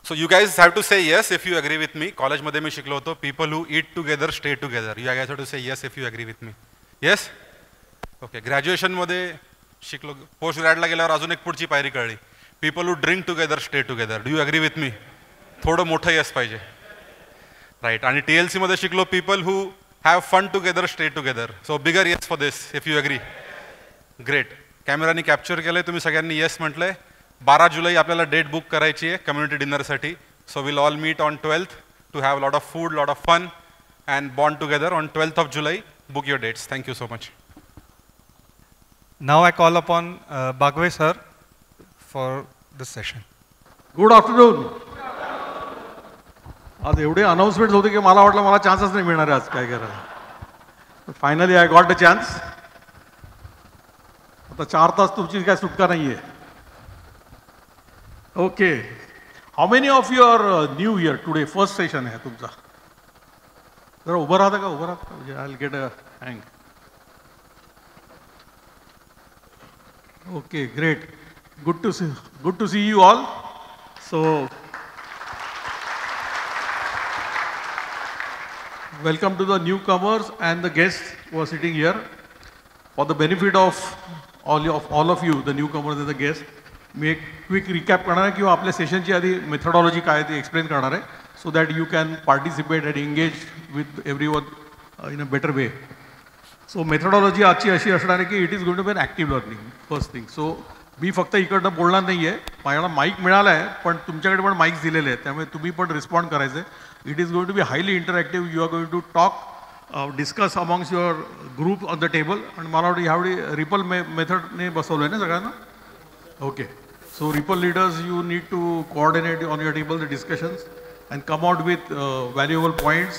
So you guys have to say yes if you agree with me. College मध्ये मी शिकलो होतो, people who eat together stay together. You guys have to say yes if you agree with me. Yes? Okay. Graduation मध्ये शिकलो, post ग्रॅडला गेल्यावर अजून एक पुढची पायरी कळली. People who drink together stay together. Do you agree with me? थोडं मोठं yes पाहिजे. Right. आणि TLC मध्ये शिकलो, people who have fun together stay together. So bigger yes for this if you agree. Great. कॅमेरानी कॅप्चर केलंय, तुम्ही सगळ्यांनी yes म्हटलंय. 12 जुलै आपल्याला डेट बुक करायची आहे कम्युनिटी डिनरसाठी. So will all meet on 12th to have lot of food, lot of fun and bond together on 12th of July. Book your dates. Thank you so much. Now I call upon Bagwe sir for this session. Good afternoon. आज एवढे announcement होते की मला वाटलं मला चान्सच नाही मिळणार आज काय करायला. Finally I got the chance. आता 4 तास तुमची काय सुटका नाही आहे. Okay. How many of you are new here today? First session आहे तुमचा. जरा उभं राहता का? उभं राहता म्हणजे I will get a hang. Okay, great. Good to see you all. So welcome to the newcomers and the guests who are sitting here. For the benefit of all of you, the newcomers and the guests, मी एक quick recap करणार आहे किंवा आपल्या सेशनची आधी methodology काय ती explain करणार आहे, so that you can participate and engage with everyone in a better way. So methodology आजची अशी असणार आहे की it is going to be an active learning first thing. So मी फक्त इकडनं बोलणार नाही आहे. माझ्याला माईक मिळाला आहे, पण तुमच्याकडे पण माईक्स दिलेले आहेत, त्यामुळे तुम्ही पण रिस्पॉन्ड करायचे. It is going to be highly interactive. You are going to talk, discuss amongst your group on the table. आणि मला वाटतं ह्यावेळी रिपल मेथडने बसवलं आहे ना सगळ्यांना? Okay. So Ripple leaders, you need to coordinate on your table the discussions and come out with valuable points.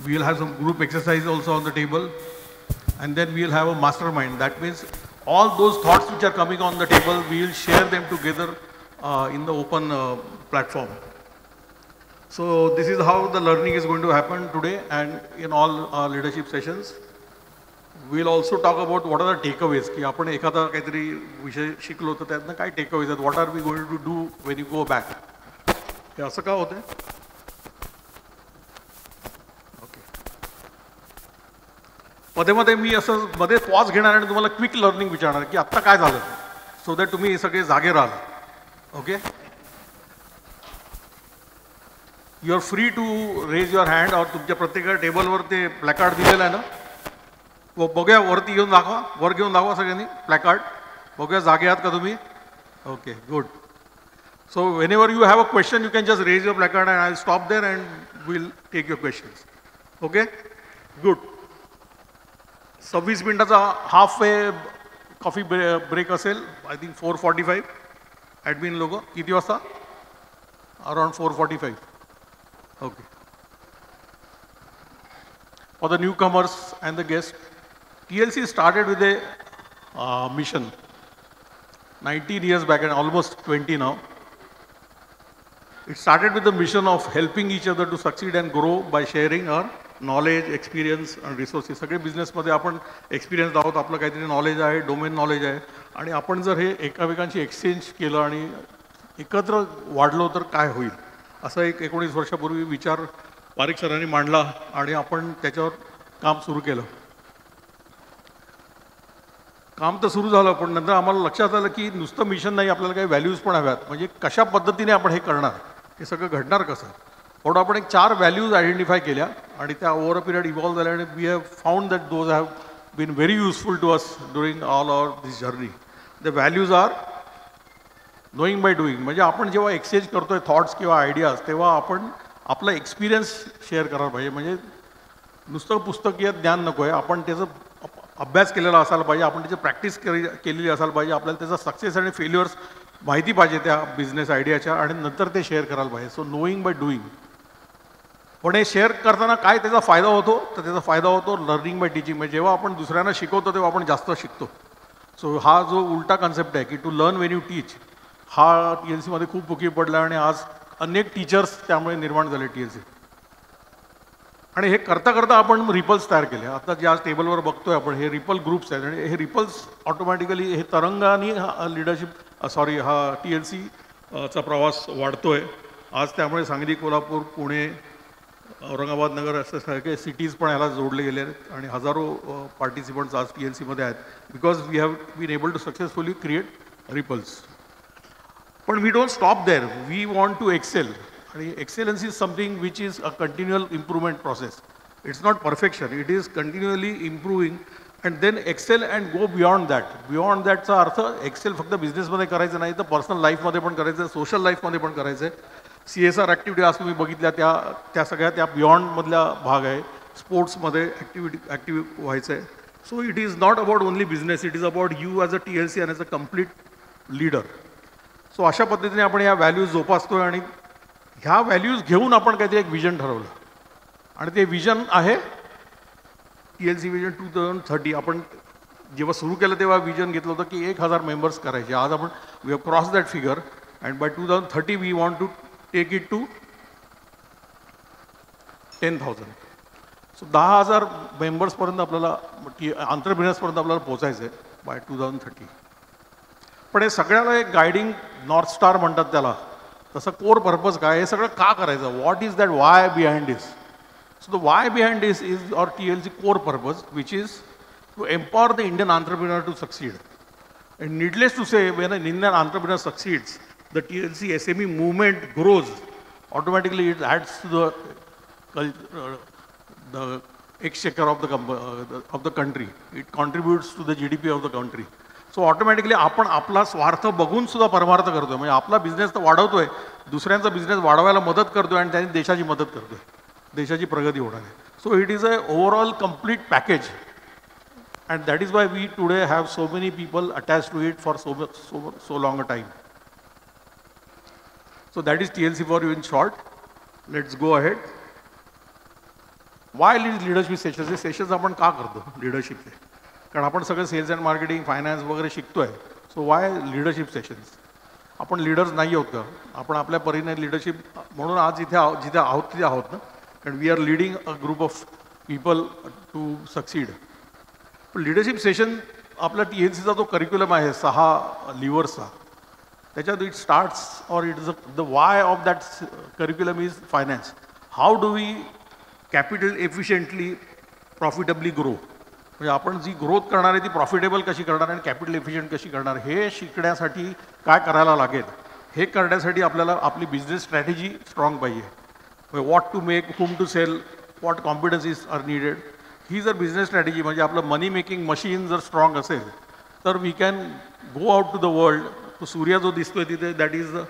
We will have some group exercise also on the table, and then we will have a mastermind. That means all those thoughts which are coming on the table, we will share them together in the open platform. So this is how the learning is going to happen today and in all our leadership sessions. We'll also talk about what are the takeaways, की आपण एखादा काहीतरी विषय शिकलो तर त्यातनं काय takeaways आहेत. What are we going to do when you go back. हे असं का होतंय? ओके. मध्ये मध्ये मी असं मध्ये पॉज घेणार आणि तुम्हाला क्विक लर्निंग विचारणार की आत्ता काय झालं, सो दॅट तुम्ही सगळे जागे राहाल. Okay. You are free to raise your hand. और तुमच्या प्रत्येक टेबलवर ते प्लॅकार्ड दिलेलं आहे ना, बघूया वरती घेऊन दाखवा, वर घेऊन दाखवा सगळ्यांनी प्लॅकार्ड. बघूया जागे आहात का तुम्ही? Okay, good. So whenever you have a question, you can just raise your placard and I stop there and will take your questions. Okay, good. 26 मिनिटाचा हाफ वे कॉफी ब्रेक असेल. I think 4:45. ॲडमिन लोक किती वाजता? Around 4:45. Okay. For the newcomers and the guests, TLC started with a mission 19 years back and almost 20 now. It started with the mission of helping each other to succeed and grow by sharing our knowledge, experience and resources. सगळे बिझनेसमध्ये आपण experience आहोत, आपलं काहीतरी knowledge आहे, domain knowledge आहे, आणि आपण जर हे एकमेकांशी एक्सचेंज केलं आणि एकत्र वाढलो तर काय होईल, असा एक 19 वर्षापूर्वी विचार पारिक सरांनी मांडला आणि आपण त्याच्यावर काम सुरू केलं. काम तर सुरू झालं, पण नंतर आम्हाला लक्षात आलं की नुसतं मिशन नाही, आपल्याला काही व्हॅल्यूज पण हव्यात. म्हणजे कशा पद्धतीने आपण हे करणार, हे सगळं घडणार कसं. म्हणून आपण एक 4 व्हॅल्यूज आयडेंटिफाय केल्या आणि त्या ओव्हर अ पिरियड इव्हॉल्व झाल्या आणि we have found that those have been very useful to us during all our this journey. The values are knowing by doing. म्हणजे आपण जेव्हा एक्सचेंज करतोय थॉट्स किंवा आयडियाज, तेव्हा आपण आपला एक्सपिरियन्स शेअर करायला पाहिजे. म्हणजे नुसतं पुस्तकीय ज्ञान नको आहे, आपण त्याचं अभ्यास केलेला असायला पाहिजे, आपण त्याची प्रॅक्टिस केलेली असायला पाहिजे, आपल्याला त्याचा सक्सेस आणि फेल्युअर्स माहिती पाहिजे त्या बिझनेस आयडियाच्या, आणि नंतर ते शेअर करायला पाहिजे. So knowing by doing. पण हे शेअर करताना काय त्याचा फायदा होतो, तर त्याचा फायदा होतो लर्निंग बाय टीचिंग. म्हणजे जेव्हा आपण दुसऱ्यांना शिकवतो तेव्हा आपण जास्त शिकतो. सो हा जो उलटा कन्सेप्ट आहे की टू लर्न वेन यू टीच, हा TLCमध्ये खूप उपयोगी पडला आणि आज अनेक टीचर्स त्यामुळे निर्माण झाले TLC. आणि हे करता करता आपण रिपल्स तयार केले. आता ज्या टेबलवर बघतोय आपण, हे रिपल ग्रुप्स आहेत आणि हे रिपल्स ऑटोमॅटिकली हे तरंगाने हा लीडरशिप हा TLC चा प्रवास वाढतोय. आज त्यामुळे सांगली, कोल्हापूर, पुणे, औरंगाबाद नगर असं सगळे सिटीज पण ह्याला जोडले गेले आहेत आणि हजारो पार्टिसिपंट्स आज TLCमध्ये आहेत because we have been able to successfully create ripples. पण we don't stop there, we want to excel. आणि excellence is something which is a continual improvement process. It's not perfection, it is continually improving and then excel and go beyond that. Beyond दॅटचा अर्थ excel फक्त बिझनेसमध्ये करायचं नाही तर personal लाईफमध्ये पण करायचं आहे, सोशल लाईफमध्ये पण करायचं आहे. CSR ॲक्टिव्हिटी आज तुम्ही बघितल्या त्या सगळ्या त्या बियॉन्डमधल्या भाग आहे. स्पोर्ट्समध्ये ॲक्टिव्ह व्हायचं आहे. So it is not about only business, it is about you as a TLC and as a complete leader. So अशा पद्धतीने आपण या व्हॅल्यूज जोपासतोय आणि ह्या व्हॅल्यूज घेऊन आपण काहीतरी एक विजन ठरवलं आणि ते विजन आहे TLC विजन 2030. आपण जेव्हा सुरू केलं तेव्हा विजन घेतलं होतं की 1000 मेंबर्स करायचे. आज आपण we have cross that figure and by 2030 we want to take it to 10,000. So 10,000 मेंबर्सपर्यंत आपल्याला एंटरप्रेन्युअर्सपर्यंत आपल्याला पोचायचं आहे बाय 2030. पण हे सगळ्याला एक गायडिंग नॉर्थ स्टार म्हणतात त्याला, तसं कोर पर्पज काय, हे सगळं का करायचं, what is that why behind this. So the why behind this is our TLC core purpose which is to empower the Indian entrepreneur to succeed. And needless to say, when an Indian entrepreneur succeeds, the TLC SME movement grows. Automatically, it adds to the exchequer of the country. It contributes to the GDP of the country. So automatically, आपण आपला स्वार्थ बघून सुद्धा परमार्थ करतोय. म्हणजे आपला business तर वाढवतोय, दुसऱ्यांचा बिझनेस वाढवायला मदत करतोय आणि त्यांनी देशाची मदत करतोय, देशाची प्रगती होणार आहे. So it is a overall complete package. And that is why we today have so many people attached to it for so long a time. So that is TLC for you in short. Let's go ahead. Why leadership sessions? हे sessions आपण का करतो लीडरशिपचे? कारण आपण सगळं cells and marketing, finance वगैरे शिकतोय. So Y leadership sessions? आपण लीडर्स नाही आहोत का? आपण आपल्या परीने लीडरशिप म्हणून आज जिथे आहोत तिथे आहोत ना, कारण we are leading a group of people to succeed. पण लीडरशिप सेशन आपला TLCचा जो करिक्युलम आहे 6 लिव्हर्सचा, त्याच्यात it starts or it is the why of that curriculum is finance. How do we capital efficiently profitably grow. म्हणजे आपण जी growth करणार आहे ती प्रॉफिटेबल कशी करणार आणि कॅपिटल एफिशियंट कशी करणार, हे शिकण्यासाठी काय करायला लागेल, हे करण्यासाठी आपल्याला आपली बिझनेस स्ट्रॅटेजी स्ट्रॉंग पाहिजे. What to make, whom to sell, what competencies are needed. ही जर बिझनेस स्ट्रॅटेजी म्हणजे आपलं मनी मेकिंग मशीन जर स्ट्रॉंग असेल तर we can go out to the world. तो सूर्य जो दिसतोय तिथे that is the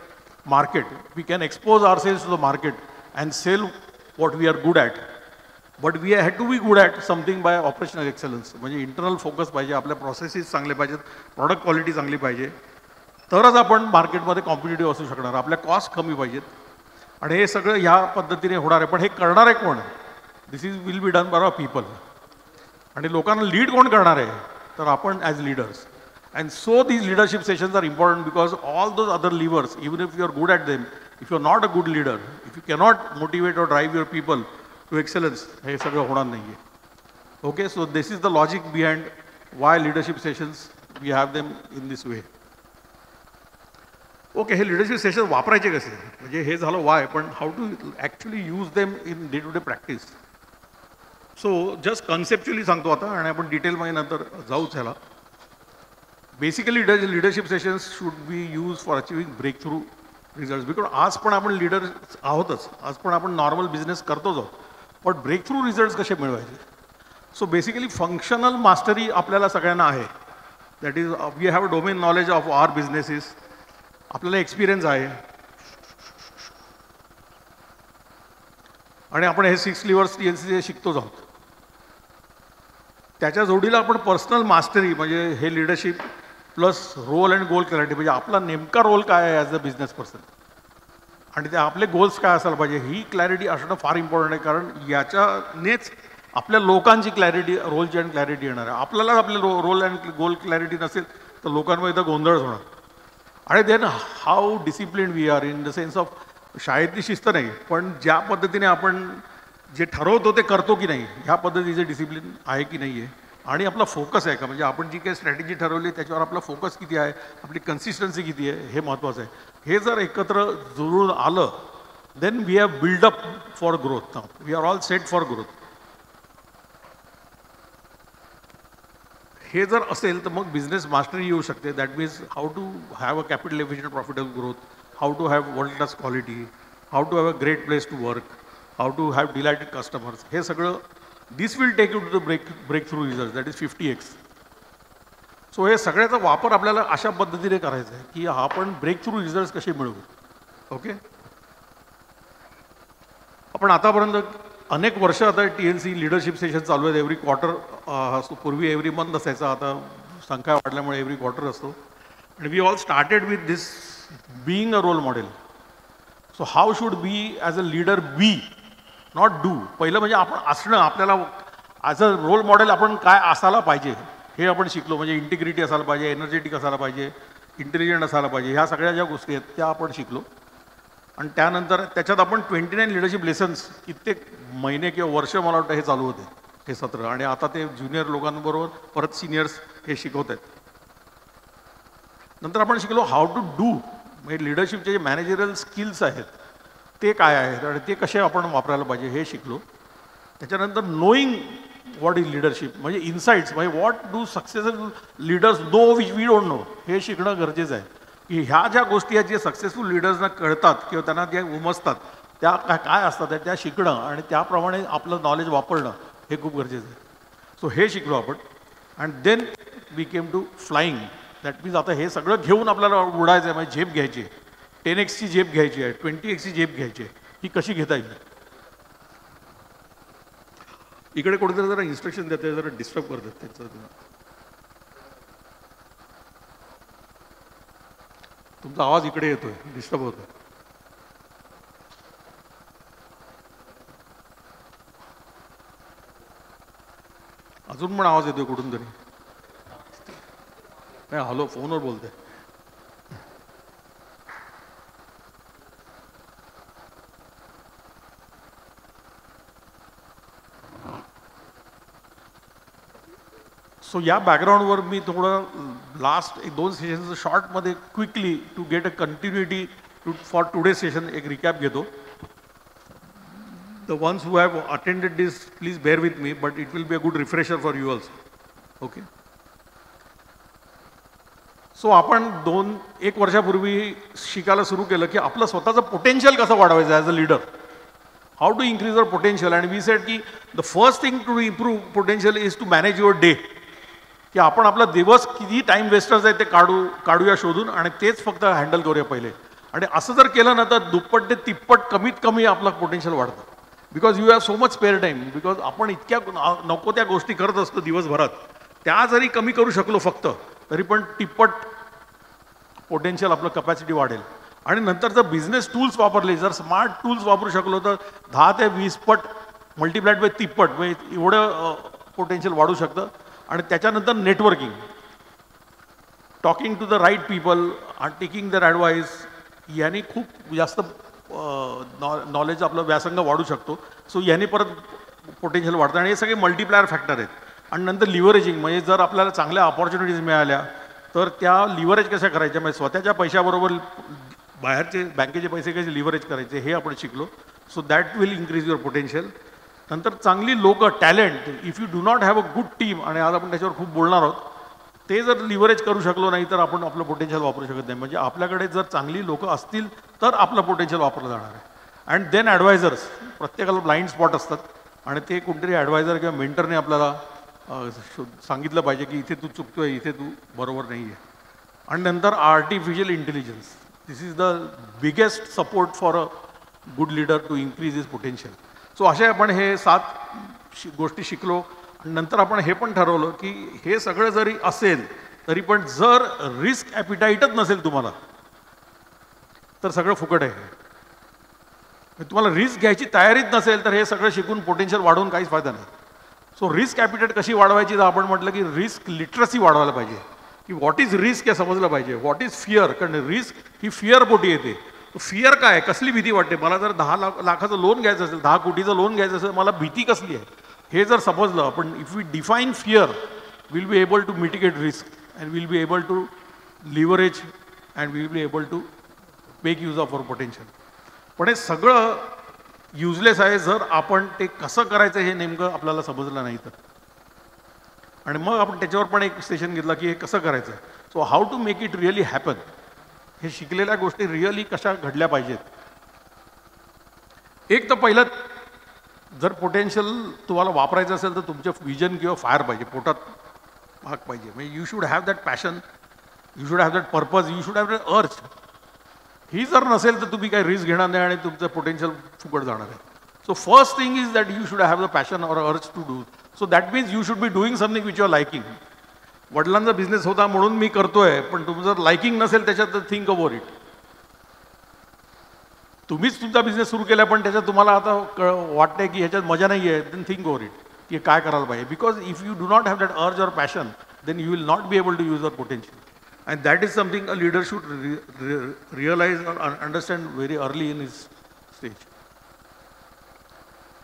market. We can expose our sales to the market and sell what we are good at. But we had to be good at something bye operational excellence. म्हणजे internal focus पाहिजे, आपल्या processes चांगले पाहिजेत, product quality चांगली पाहिजे, तरच आपण मार्केटमध्ये कॉम्पिटिटिव्ह असू शकणार. आपल्या कॉस्ट कमी पाहिजेत आणि हे सगळं ह्या पद्धतीने होणार आहे. पण हे करणार आहे कोण? This will be done by people. आणि लोकांना लीड कोण करणार आहे? तर आपण as leaders. And so these leadership sessions are important because all those other levers, even if you are good at them, if you are not a good leader, if you cannot motivate or drive your people to excellence, हे सगळं होणार नाही आहे. Okay, so this is the logic behind why leadership sessions we have them in this way. Okay, हे leadership session वापरायचे कसे? म्हणजे हे झालं वाय, पण how to actually use them in day to day practice. So just conceptually सांगतो आता आणि आपण डिटेलमध्ये नंतर जाऊच ह्याला. Basically leadership sessions should be use for achieving breakthrough results. Because आज पण आपण लीडर आहोतच, आज पण आपण नॉर्मल बिझनेस करतोच आहोत, पण ब्रेक थ्रू रिझल्ट्स कसे मिळवायचे? सो बेसिकली फंक्शनल मास्टरी आपल्याला सगळ्यांना आहे. That is we have a domain knowledge of our businesses. आपल्याला एक्सपिरियन्स आहे आणि आपण हे 6 लिव्हर्स TLC शिकतोच आहोत. त्याच्या जोडीला आपण पर्सनल मास्टरी म्हणजे हे leadership plus role and goal clarity, म्हणजे आपला नेमका रोल काय आहे ॲज अ बिझनेस पर्सन आणि ते आपले गोल्स काय असायला पाहिजे, ही क्लॅरिटी असणं फार इम्पॉर्टंट आहे. कारण याच्यानेच आपल्या लोकांची क्लॅरिटी, रोलची अँड क्लॅरिटी येणार आहे. आपल्याला आपले रोल अँड गोल क्लॅरिटी नसेल तर लोकांमध्ये इथं गोंधळच होणार. आणि then how discipline we are in the sense of शाळेतली शिस्त नाही, पण ज्या पद्धतीने आपण जे ठरवतो ते करतो की नाही, ह्या पद्धतीचे डिसिप्लिन आहे की नाही आहे, आणि आपला फोकस आहे का, म्हणजे आपण जी काही स्ट्रॅटेजी ठरवली त्याच्यावर आपला फोकस किती आहे, आपली कन्सिस्टन्सी किती आहे, हे महत्त्वाचं आहे. हे जर एकत्र जुळून आलं then we have built up for growth now. We are all set for growth. हे जर असेल तर मग बिझनेस मास्टरी येऊ शकते. That means how to have a capital efficient profitable growth, how to have world class quality, how to have a great place to work, how to have delighted customers. हे सगळं this will take you to the breakthrough result, that is 50x. So हे सगळ्याचा वापर आपल्याला अशा पद्धतीने करायचा आहे की आपण ब्रेक थ्रू रिझल्ट कसे मिळवू. ओके, आपण आतापर्यंत अनेक वर्ष आता TNC लीडरशिप सेशन चालू आहेत. एव्हरी क्वार्टर असतो. पूर्वी एव्हरी मंथ असायचा, आता संख्या वाढल्यामुळे एव्हरी क्वार्टर असतो. आणि we all started with this being a role model. So how should be as a leader be, not do. पहिलं म्हणजे आपण असणं, आपल्याला ॲज अ रोल मॉडेल आपण काय असायला पाहिजे हे आपण शिकलो. म्हणजे इंटिग्रिटी असायला पाहिजे, एनर्जेटिक असायला पाहिजे, इंटेलिजंट असायला पाहिजे. ह्या सगळ्या ज्या गोष्टी आहेत त्या आपण शिकलो. आणि त्यानंतर त्याच्यात आपण 29 लीडरशिप लेसन्स कित्येक महिने किंवा वर्ष मला वाटतं हे चालू होते हे सत्र. आणि आता ते ज्युनियर लोकांबरोबर परत सिनियर्स हे शिकवत आहेत. नंतर आपण शिकलो हाऊ टू डू. म्हणजे लिडरशिपचे जे मॅनेजरियल स्किल्स आहेत ते काय आहेत आणि ते कसे आपण वापरायला पाहिजे हे शिकलो. त्याच्यानंतर नोईंग व्हॉट इज लिडरशिप, म्हणजे इन्साइट्स, म्हणजे what do successful leaders know which we don't know, हे शिकणं गरजेचं आहे. की ह्या ज्या गोष्टी आहेत जे सक्सेसफुल लीडर्सना कळतात किंवा त्यांना ज्या उमजतात त्या काय असतात त्या शिकणं आणि त्याप्रमाणे आपलं नॉलेज वापरणं हे खूप गरजेचं आहे. सो हे शिकलो आपण. And then we came to flying. That means आता हे सगळं घेऊन आपल्याला उडायचं आहे. म्हणजे झेप घ्यायची आहे, 10x झेप घ्यायची आहे, 20x झेप घ्यायची आहे. ही कशी घेता येईल. इकडे कुठेतरी जरा इन्स्ट्रक्शन देते, जरा डिस्टर्ब करतात त्याचं. तुमचा आवाज इकडे येतोय, डिस्टर्ब होतोय. अजून पण आवाज येतोय कुठून तरी. नाही, हॅलो, फोनवर बोलते. सो या बॅकग्राऊंडवर मी थोडं लास्ट 1-2 सेशनचं शॉर्टमध्ये quickly to get a continuity for today session एक रिकॅप घेतो. The ones who have attended this please bear with me, but it will be a good refresher for you also. Okay. So आपण 1 वर्षापूर्वी शिकायला सुरू केलं की आपलं स्वतःचं पोटेन्शियल कसं वाढवायचं as a leader. How to increase your potential. And we said की the first thing to improve potential is to manage your day. की आपण आपला दिवस किती टाईम वेस्टर्स आहे ते काढूया शोधून आणि तेच फक्त हँडल करूया पहिले. आणि असं जर केलं ना तर दुप्पट ते तिप्पट कमीत कमी आपलं पोटेन्शियल वाढतं. Because you have so much spare time. Because आपण इतक्या नको त्या गोष्टी करत असतो दिवसभरात. त्या जरी कमी करू शकलो फक्त तरी पण तिप्पट पोटेन्शियल आपलं कपॅसिटी वाढेल. आणि नंतर जर बिझनेस टूल्स वापरले, जर स्मार्ट टूल्स वापरू शकलो तर 10 ते 20 पट मल्टिप्लाइड बाय तिप्पट म्हणजे एवढं पोटेन्शियल वाढू शकतं. आणि त्याच्यानंतर networking, talking to the right people आणि टेकिंग दर ॲडवाईस, याने खूप जास्त नॉलेज आपलं व्यासंग वाढू शकतो. सो याने परत पोटेन्शियल वाढतं. आणि हे सगळे मल्टिप्लायर फॅक्टर आहेत. आणि नंतर लिव्हरेजिंग, म्हणजे जर आपल्याला चांगल्या ऑपॉर्च्युनिटीज मिळाल्या तर त्या लिव्हरेज कशा करायच्या, म्हणजे स्वतःच्या पैशाबरोबर बाहेरचे बँकेचे पैसे कसे लिव्हरेज करायचे हे आपण शिकलो. So that will increase your potential. नंतर चांगली लोकं, talent, if you do not have a good team, आणि आज आपण त्याच्यावर खूप बोलणार आहोत, ते जर लिव्हरेज करू शकलो नाही तर आपण आपलं पोटेन्शियल वापरू शकत नाही. म्हणजे आपल्याकडे जर चांगली लोकं असतील तर आपलं पोटेन्शियल वापरलं जाणार आहे. अँड देन ॲडवायझर्स, प्रत्येकाला ब्लाइंड स्पॉट असतात आणि ते कोणतरी ॲडवायझर किंवा मेंटरने आपल्याला सांगितलं पाहिजे की इथे तू चुकतोय, इथे तू बरोबर नाही आहे. आणि नंतर artificial intelligence, this is the biggest support for a good leader to increase his potential. So असे आपण हे 7 गोष्टी शिकलो. नंतर आपण हे पण ठरवलं की हे सगळं जरी असेल तरी पण जर रिस्क ॲपिटाईटच नसेल तुम्हाला तर सगळं फुकट आहे. तुम्हाला रिस्क घ्यायची तयारीच नसेल तर हे सगळं शिकून पोटेन्शियल वाढवून काहीच फायदा नाही. सो रिस्क ॲपिटाईट कशी वाढवायची, तर आपण म्हटलं की रिस्क लिटरसी वाढवायला पाहिजे. की व्हॉट इज रिस्क हे समजलं पाहिजे. व्हॉट इज फिअर, कारण रिस्क ही फिअर पोटी येते. फिअर काय, कसली भीती वाटते. मला जर 10 लाखाचं लोन घ्यायचं असेल, 10 कोटीचं लोन घ्यायचं असेल, मला भीती कसली आहे हे जर समजलं आपण, if we define fear, will be able to mitigate risk and will be able to leverage and will be able to make use of our potential. पण हे सगळं युजलेस आहे जर आपण ते कसं करायचं हे नेमकं आपल्याला समजलं नाही तर. आणि मग आपण त्याच्यावर पण एक सेशन घेतला की हे कसं करायचं. So how to make it really happen, हे शिकलेल्या गोष्टी रिअली कशा घडल्या पाहिजेत. एक तर पहिलं, जर पोटेन्शियल तुम्हाला वापरायचं असेल तर तुमचे विजन किंवा फायर पाहिजे, पोटात भाग पाहिजे. म्हणजे you should have that passion, you should have that purpose, you should have that अर्ज. ही जर नसेल तर तुम्ही काही रिस्क घेणार नाही आणि तुमचं पोटेन्शियल फुकट जाणार आहे. So first thing is that you should have the passion or urge to do. So that means you should be doing something which you are liking. वडिलांचा बिझनेस होता म्हणून मी करतोय, पण तुमचं जर लायकिंग नसेल त्याच्यात तर थिंक अबाउट इट. तुम्हीच तुमचा बिझनेस सुरू केला पण त्याच्यात तुम्हाला आता वाटतंय की ह्याच्यात मजा नाही आहे, देन थिंक ओव्हर इट की काय करायला पाहिजे. Because if you do not have that urge or passion then you will not be able to use your potential. And that is something a leader should realise और understand very early in his stage.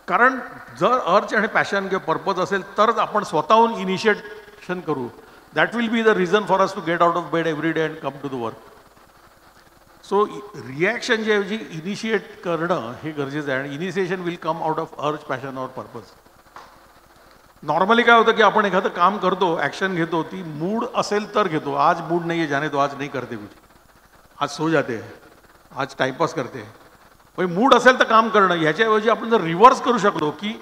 कारण जर अर्ज आणि passion किंवा purpose असेल तरच आपण स्वतःहून इनिशिएशन करू. That will be the reason for us to get out of bed every day and come to the work. So रिॲक्शनच्या ऐवजी इनिशिएट करणं हे गरजेचं आहे. आणि initiation will come out of urge, passion और पर्पज. नॉर्मली काय होतं की आपण एखादं काम करतो, ॲक्शन घेतो, ती मूड असेल तर घेतो. आज मूड नाही आहे, जाने तो आज नाही करते कुछ, आज सो जाते, आज टाइमपास करते. म्हणजे मूड असेल तर काम करणं. ह्याच्याऐवजी आपण जर रिव्हर्स करू शकलो की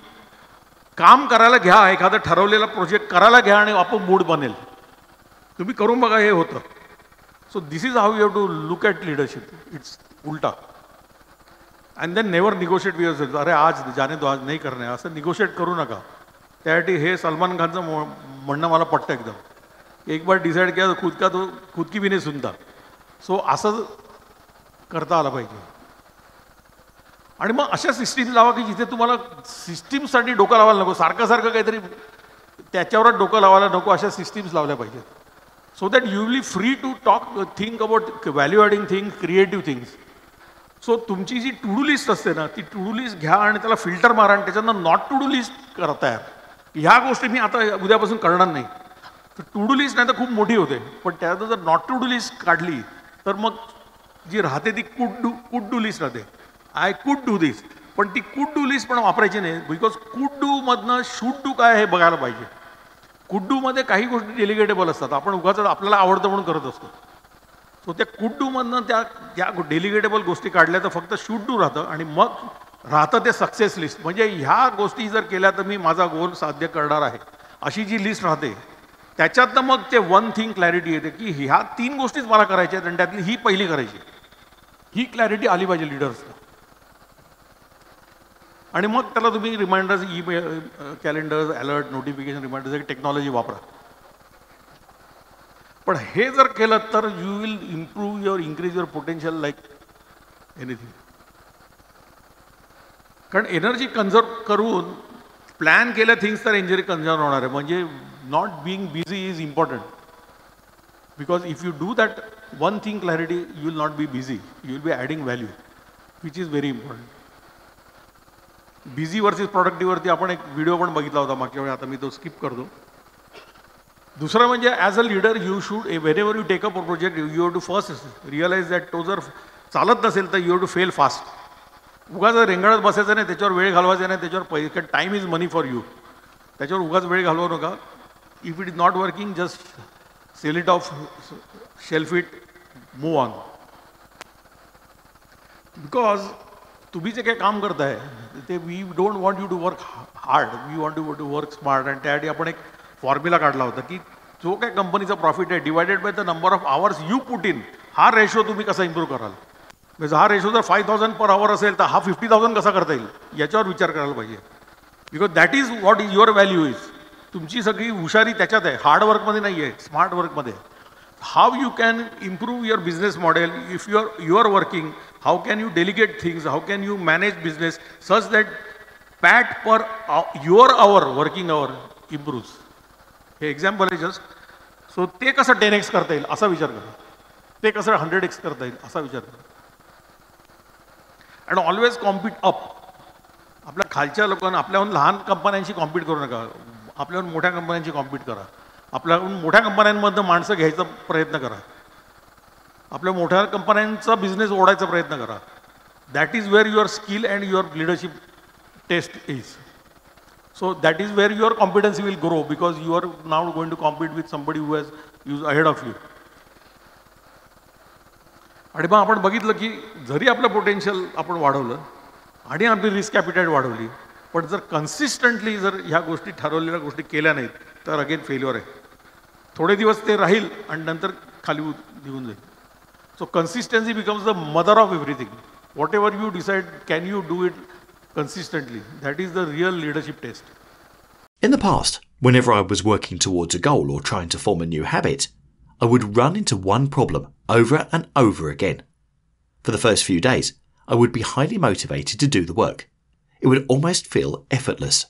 काम करायला घ्या, एखादा ठरवलेला प्रोजेक्ट करायला घ्या आणि आपण मूड बनेल. तुम्ही करून बघा, हे होतं. So this is how you have to look at leadership. It's उलटा. And then never negotiate with yourself. अरे आज जाने तो आज नाही करणे, असं निगोशिएट करू नका. त्यासाठी हे सलमान खानचं म्हणणं मला पटतं एकदम. एक बार डिसाईड किया खुद का तो खुद की भी नाही सुनता. सो असं करता आलं पाहिजे. आणि मग अशा सिस्टीम लावा की जिथे तुम्हाला सिस्टीमसाठी डोकं लावायला नको, सारखं सारखं काहीतरी त्याच्यावरच डोकं लावायला नको. अशा सिस्टीम्स लावल्या पाहिजेत. So that you will be free to talk, think about value adding thing, creative things. So तुमची जी टू डू लिस्ट असते ना, ती टू डू लिस्ट घ्या आणि त्याला फिल्टर मारा आणि त्याच्यानं नॉट टू डू लिस्ट करा तयार. ह्या गोष्टी मी आता उद्यापासून करणार नाही. तर टू डू लिस्ट नाही तर खूप मोठी होते, पण त्यात जर नॉट टू डू लिस्ट काढली तर मग जी राहते ती कुड डू लिस्ट राहते. आय कुड डू दिस. पण ती कुड डू लिस्ट पण वापरायची नाही. बिकॉज कुड डू मधनं शूड डू काय हे बघायला पाहिजे. कुड डू मध्ये काही गोष्टी डेलिगेटेबल असतात. आपण उगाच आपल्याला आवडतं म्हणून करत असतो. सो त्या कुड डू मधनं त्या डेलिगेटेबल गोष्टी काढल्या तर फक्त शूड डू राहतं. आणि मग राहतं ते सक्सेस लिस्ट. म्हणजे ह्या गोष्टी जर केल्या तर मी माझा गोल साध्य करणार आहे अशी जी लिस्ट राहते, त्याच्यातनं मग ते वन थिंग क्लॅरिटी येते की ह्या 3 गोष्टीच मला करायच्या आहेत आणि त्यातली ही पहिली करायची. ही क्लॅरिटी आली पाहिजे लिडर्सला. आणि मग त्याला तुम्ही reminders, email, calendars, alert, notification, reminders, technology वापरा. पण हे जर केलं तर you will improve your, increase your potential like anything. कारण एनर्जी कन्झर्व करून प्लॅन केल्या थिंग्स तर एनर्जी कन्झर्व होणार आहे. म्हणजे not being busy is important. Because if you do that one thing clarity you will not be busy, you will be adding value, which is very important. Busy versus प्रोडक्टिव्हवरती आपण एक video पण बघितला होता मागच्या वेळी, आता मी तो स्किप करतो. दुसरं म्हणजे as a leader you should whenever you take up a project you have to first realize that तो जर चालत नसेल तर you have to fail fast. उगाच रेंगाळत बसायचं नाही, त्याच्यावर वेळ घालवायचा नाही, त्याच्यावर पैसे, time is money for you. त्याच्यावर उगाच वेळ घालवू नका. If it is not working just sell it off, shelf it, move on. Because तुम्ही जे काही काम करताय ते we don't want you to work hard, we want you to work smart. आणि त्यासाठी आपण एक फॉर्म्युला काढला होता की जो काय कंपनीचा प्रॉफिट आहे divided by the number of hours you put in, हा रेशो तुम्ही कसा इम्प्रूव्ह कराल. म्हणजे हा रेशो जर 5,000 पर आवर असेल तर हा 50,000 कसा करता येईल याच्यावर विचार करायला पाहिजे. Because that is what is your value is. तुमची सगळी हुशारी त्याच्यात आहे, हार्ड वर्कमध्ये नाही आहे, स्मार्ट वर्कमध्ये. How you can improve your business model if you are working. How can you delegate things, how can you manage business such that pat per your hour, working hour improves. हे example आहे just. So ते कसं 10x करता येईल असा विचार करा, ते कसं 100x करता येईल असा विचार करा. And always compete up. आपल्या खालच्या लोकांना, आपल्याहून लहान कंपन्यांशी कॉम्पीट करू नका, आपल्याहून मोठ्या कंपन्यांशी कॉम्पीट करा. आपल्याहून मोठ्या कंपन्यांमधनं माणसं घ्यायचा प्रयत्न करा. आपल्या मोठ्या कंपन्यांचा बिझनेस ओढायचा प्रयत्न करा. That is where your skill and your leadership test is. So that is where your competency will grow because you are now going to compete with somebody who is ahead of you. आणि मग आपण बघितलं की जरी आपलं potential आपण वाढवलं आणि आपली रिस्क ॲपिटाईट वाढवली पण जर कन्सिस्टंटली जर ह्या गोष्टी ठरवलेल्या गोष्टी केल्या नाहीत तर अगेन फेल्युअर आहे. थोडे दिवस ते राहील आणि नंतर खाली निघून जाईल. So consistency becomes the mother of everything. What ever you decide can you do it consistently. That is the real leadership test. In the past, whenever I was working towards a goal or trying to form a new habit, I would run into one problem over and over again. For the first few days, I would be highly motivated to do the work. It would almost feel effortless.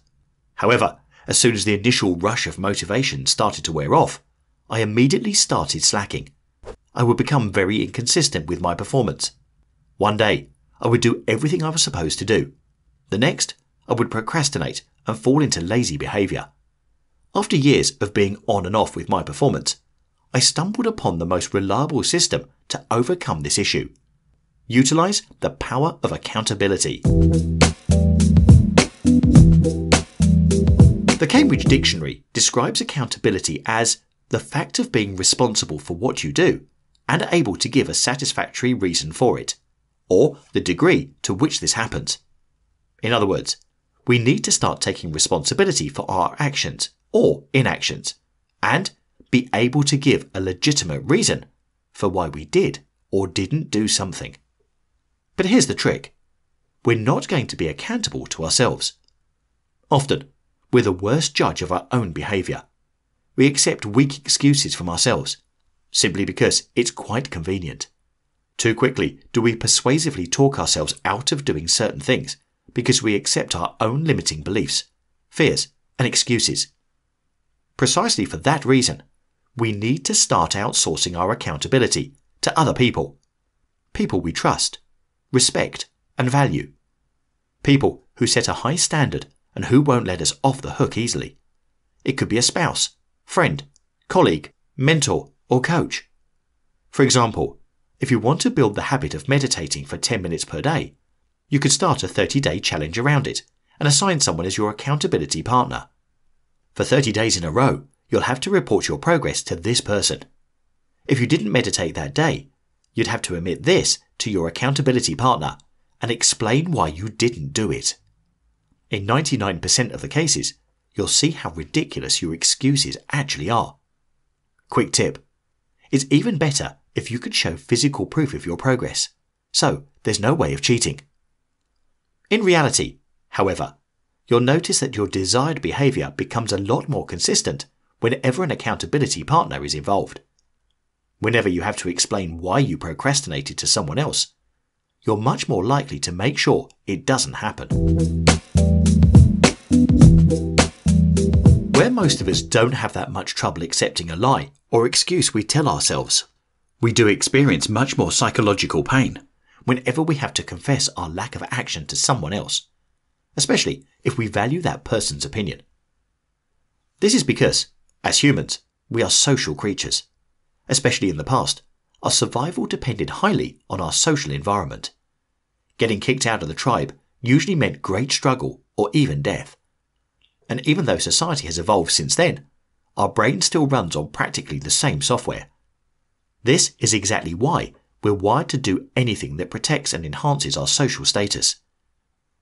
However, as soon as the initial rush of motivation started to wear off, I immediately started slacking. I would become very inconsistent with my performance. One day, I would do everything I was supposed to do. The next, I would procrastinate and fall into lazy behaviour. After years of being on and off with my performance, I stumbled upon the most reliable system to overcome this issue. Utilise the power of accountability. The Cambridge Dictionary describes accountability as the fact of being responsible for what you do and able to give a satisfactory reason for it, or the degree to which this happens. In other words, we need to start taking responsibility for our actions or inactions and be able to give a legitimate reason for why we did or didn't do something. But here's the trick. We're not going to be accountable to ourselves. Often, we're the worst judge of our own behaviour. We accept weak excuses from ourselves simply because it's quite convenient. Too quickly do we persuasively talk ourselves out of doing certain things because we accept our own limiting beliefs, fears, and excuses. Precisely for that reason, we need to start outsourcing our accountability to other people. People we trust, respect, and value. People who set a high standard and who won't let us off the hook easily. It could be a spouse, friend, colleague, mentor, or coach. For example, if you want to build the habit of meditating for 10 minutes per day, you could start a 30-day challenge around it and assign someone as your accountability partner. For 30 days in a row, you'll have to report your progress to this person. If you didn't meditate that day, you'd have to admit this to your accountability partner and explain why you didn't do it. In 99% of the cases, you'll see how ridiculous your excuses actually are. Quick tip. It's even better if you could show physical proof of your progress, so there's no way of cheating. In reality, however, you'll notice that your desired behaviour becomes a lot more consistent whenever an accountability partner is involved. Whenever you have to explain why you procrastinated to someone else, you're much more likely to make sure it doesn't happen. Where most of us don't have that much trouble accepting a lie or excuse we tell ourselves, we do experience much more psychological pain whenever we have to confess our lack of action to someone else, especially if we value that person's opinion. This is because, as humans, we are social creatures. Especially in the past, our survival depended highly on our social environment. Getting kicked out of the tribe usually meant great struggle or even death. And even though society has evolved since then, our brain still runs on practically the same software. This is exactly why we're wired to do anything that protects and enhances our social status.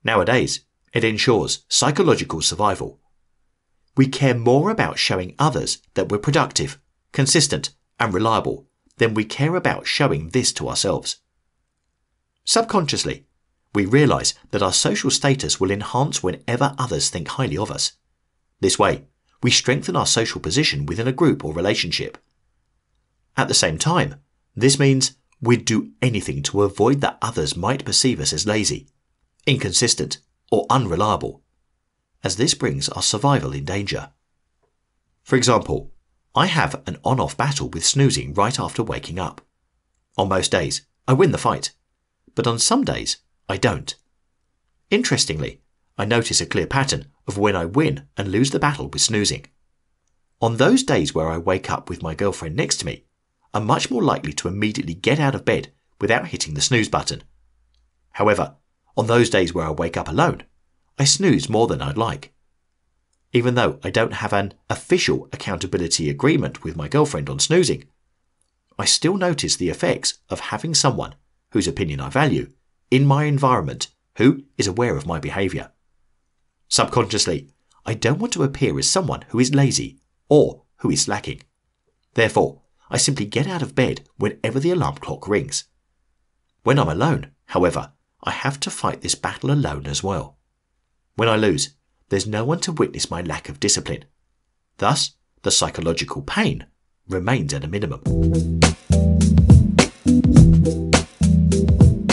Nowadays, it ensures psychological survival. We care more about showing others that we're productive, consistent, and reliable than we care about showing this to ourselves. Subconsciously, we realise that our social status will enhance whenever others think highly of us. This way, we strengthen our social position within a group or relationship. At the same time, this means we'd do anything to avoid that others might perceive us as lazy, inconsistent, or unreliable, as this brings our survival in danger. For example, I have an on-off battle with snoozing right after waking up. On most days, I win the fight, but on some days, I don't. Interestingly, I notice a clear pattern of when I win and lose the battle with snoozing. On those days where I wake up with my girlfriend next to me, I'm much more likely to immediately get out of bed without hitting the snooze button. However, on those days where I wake up alone, I snooze more than I'd like. Even though I don't have an official accountability agreement with my girlfriend on snoozing, I still notice the effects of having someone whose opinion I value in my environment who is aware of my behaviour. Subconsciously, I don't want to appear as someone who is lazy or who is slacking. Therefore, I simply get out of bed whenever the alarm clock rings. When I'm alone, however, I have to fight this battle alone as well. When I lose, there's no one to witness my lack of discipline. Thus, the psychological pain remains at a minimum.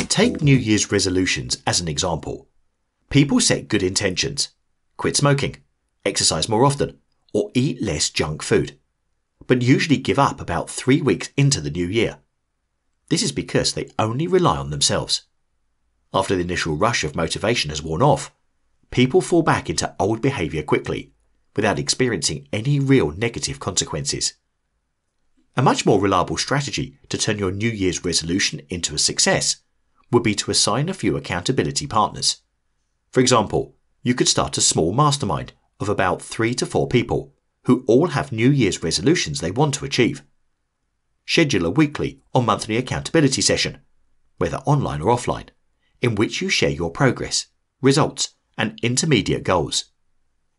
Take New Year's resolutions as an example. People set good intentions: quit smoking, exercise more often, or eat less junk food, but usually give up about 3 weeks into the new year. This is because they only rely on themselves. After the initial rush of motivation has worn off, people fall back into old behaviour quickly, without experiencing any real negative consequences. A much more reliable strategy to turn your New Year's resolution into a success would be to assign a few accountability partners. For example, you could start a small mastermind of about 3 to 4 people who all have New Year's resolutions they want to achieve. Schedule a weekly or monthly accountability session, whether online or offline, in which you share your progress, results, and intermediate goals.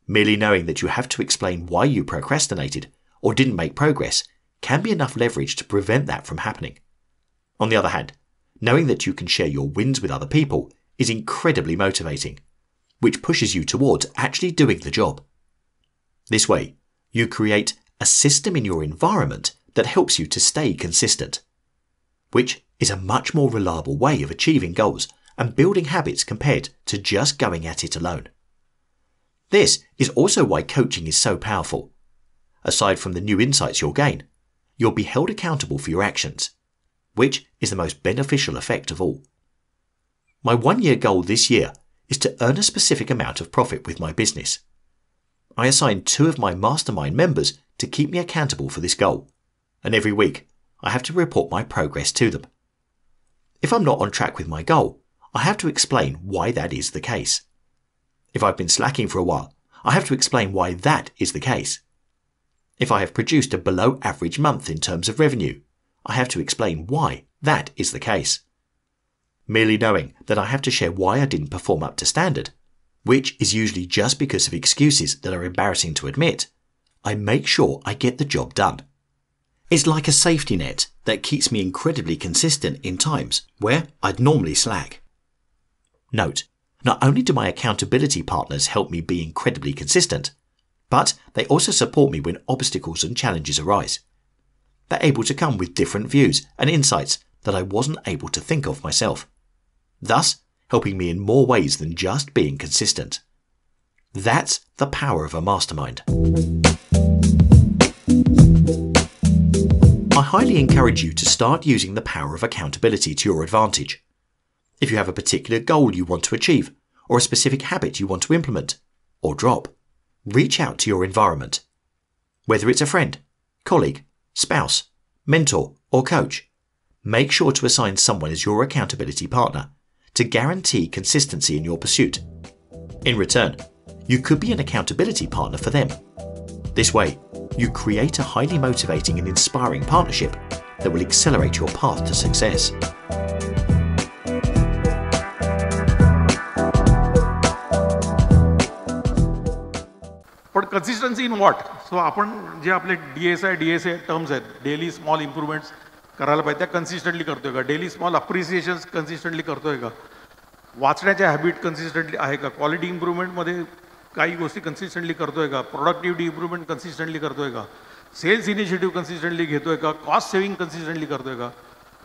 Merely knowing that you have to explain why you procrastinated or didn't make progress can be enough leverage to prevent that from happening. On the other hand, knowing that you can share your wins with other people is incredibly motivating, which pushes you towards actually doing the job. This way, you create a system in your environment that helps you to stay consistent, which is a much more reliable way of achieving goals and building habits compared to just going at it alone. This is also why coaching is so powerful. Aside from the new insights you'll gain, you'll be held accountable for your actions, which is the most beneficial effect of all. My 1-year goal this year is to earn a specific amount of profit with my business. I assigned 2 of my mastermind members to keep me accountable for this goal, and every week I have to report my progress to them. If I'm not on track with my goal, I have to explain why that is the case. If I've been slacking for a while, I have to explain why that is the case. If I have produced a below average month in terms of revenue, I have to explain why that is the case. Merely knowing that I have to share why I didn't perform up to standard, which is usually just because of excuses that are embarrassing to admit, I make sure I get the job done. It's like a safety net that keeps me incredibly consistent in times where I'd normally slack. Note, not only do my accountability partners help me be incredibly consistent, but they also support me when obstacles and challenges arise. They're able to come with different views and insights that I wasn't able to think of myself, thus helping me in more ways than just being consistent. That's the power of a mastermind. I highly encourage you to start using the power of accountability to your advantage. If you have a particular goal you want to achieve, or a specific habit you want to implement, or drop, reach out to your environment. Whether it's a friend, colleague, spouse, mentor, or coach, make sure to assign someone as your accountability partner to guarantee consistency in your pursuit. In return, you could be an accountability partner for them. This way, you create a highly motivating and inspiring partnership that will accelerate your path to success. पण consistency in what? So आपण जे आपले DSI terms आहेत, daily small improvements करायला पाहिजे, त्या consistently करतोय का? डेली स्मॉल अप्रिसिएशन्स कन्सिस्टंटली करतोय का? वाचण्याच्या हॅबिट कन्सिस्टंटली आहे का? क्वालिटी इम्प्रूव्हमेंटमध्ये काही गोष्टी कन्सिस्टंटली करतोय का? प्रोडक्टिव्हिटी इम्प्रूव्हमेंट कन्सिस्टंटली करतोय का? सेल्स इनिशिएटिव्ह कन्सिस्टंटली घेतोय का? कॉस्ट सेव्हिंग कन्सिस्टंटली करतोय का?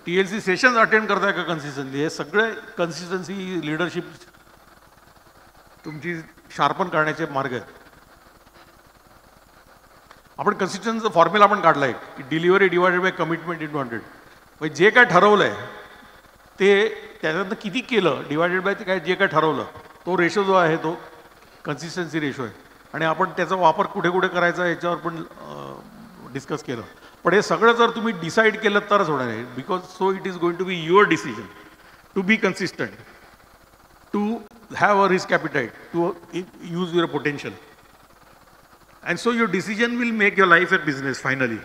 TLC सेशन्स अटेंड करताय का कन्सिस्टंटली? हे सगळे कन्सिस्टन्सी लीडरशिप तुमची शार्पन करण्याचे मार्ग आहेत. आपण कन्सिस्टन्सीचा फॉर्म्युला पण काढला आहे की delivery divided by commitment in 100. म्हणजे जे काय ठरवलं आहे ते त्याच्यानंतर किती केलं डिवायडेड बाय ते काय जे काय ठरवलं तो रेशो जो आहे तो कन्सिस्टन्सी रेशो आहे. आणि आपण त्याचा वापर कुठे कुठे करायचा याच्यावर पण डिस्कस केलं. पण हे सगळं जर तुम्ही डिसाईड केलं तरच होणार आहे, because so it is going to be your decision to be consistent. to have a risk appetite, to use your potential. And so your decision will make your life a business finally.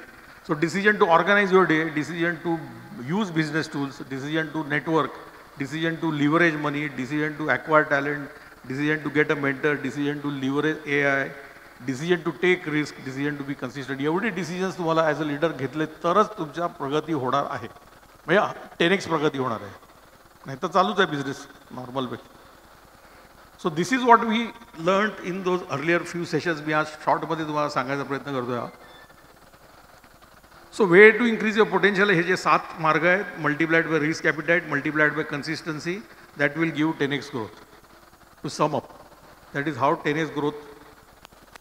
So decision to organize your day, decision to use business tools, decision to network, decision to leverage money, decision to acquire talent, decision to get a mentor, decision to leverage AI, decision to take risk, decision to be consistent. एवढे decisions तुम्हाला as a leader घेतले तरच तुमच्या प्रगती होणार आहे. म्हणजे 10x प्रगती होणार आहे. नाही तर चालूच आहे business normal pay. So this is what we learned in those earlier few sessions. मी आज शॉर्टमध्ये तुम्हाला सांगायचा प्रयत्न करतोय. So way to increase your potential हे जे 7 मार्ग आहेत, multiplied by risk appetite, multiplied by consistency, that will give 10x growth. To sum up, that is how 10x growth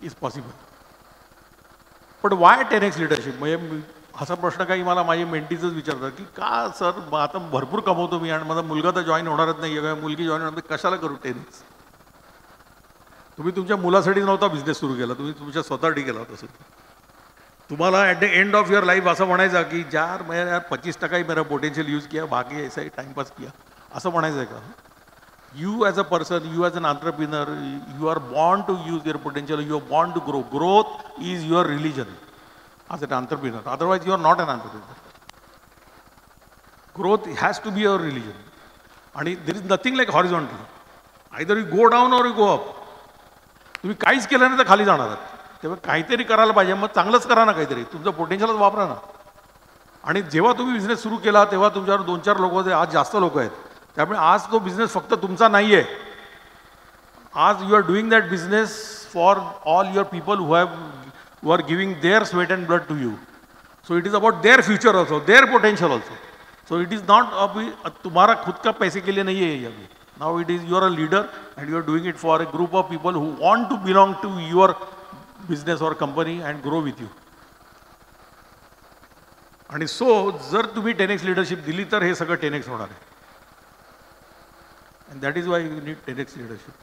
is possible. But why 10x leadership? म्हणजे असा प्रश्न काही मला माझे मेंटीजच विचारतात की का सर आता भरपूर कमवतो मी आणि माझा मुलगा तर जॉईन होणारच नाही आहे, मुलगी जॉईन होणार, कशाला करू 10x? तुम्ही तुमच्या मुलासाठी नव्हता बिझनेस सुरू केला, तुम्ही तुमच्या स्वतःसाठी केला होता. तुम्हाला at the end of your life असं म्हणायचं की यार मैं यार 25% ही मेरा पोटेंशियल यूज किया, बाकी ऐसा ही टाइमपास किया, असं म्हणायचं आहे का? You as a person, you as an entrepreneur, you are born to use your potential, you are born to grow. Growth is your religion as an entrepreneur. Otherwise, you are not an entrepreneur. Growth has to be your religion. And there is nothing like horizontal. Either you go down or you go up. तुम्ही काहीच केलं नाही तर खाली जाणार आहात. तेव्हा काहीतरी करायला पाहिजे, मग चांगलंच करा ना काहीतरी, तुमचं पोटेन्शियलच वापरा ना. आणि जेव्हा तुम्ही बिझनेस सुरू केला तेव्हा तुमच्यावर 2-4 लोक होते, आज जास्त लोक आहेत. त्यामुळे आज तो बिझनेस फक्त तुमचा नाही आहे. आज you are doing that business for all your people who are giving their sweat and blood to you. So it is about their future also, their potential also. So it is not अभी तुम्हारा खुद का पैसे के लिए नहीं है ये अभी. Now it is you are a leader and you are doing it for a group of people who want to belong to your business और company and grow with you. आणि सो जर तुम्ही 10x लीडरशिप दिली तर हे सगळं 10x होणार आहे. And that is why you need 10x leadership.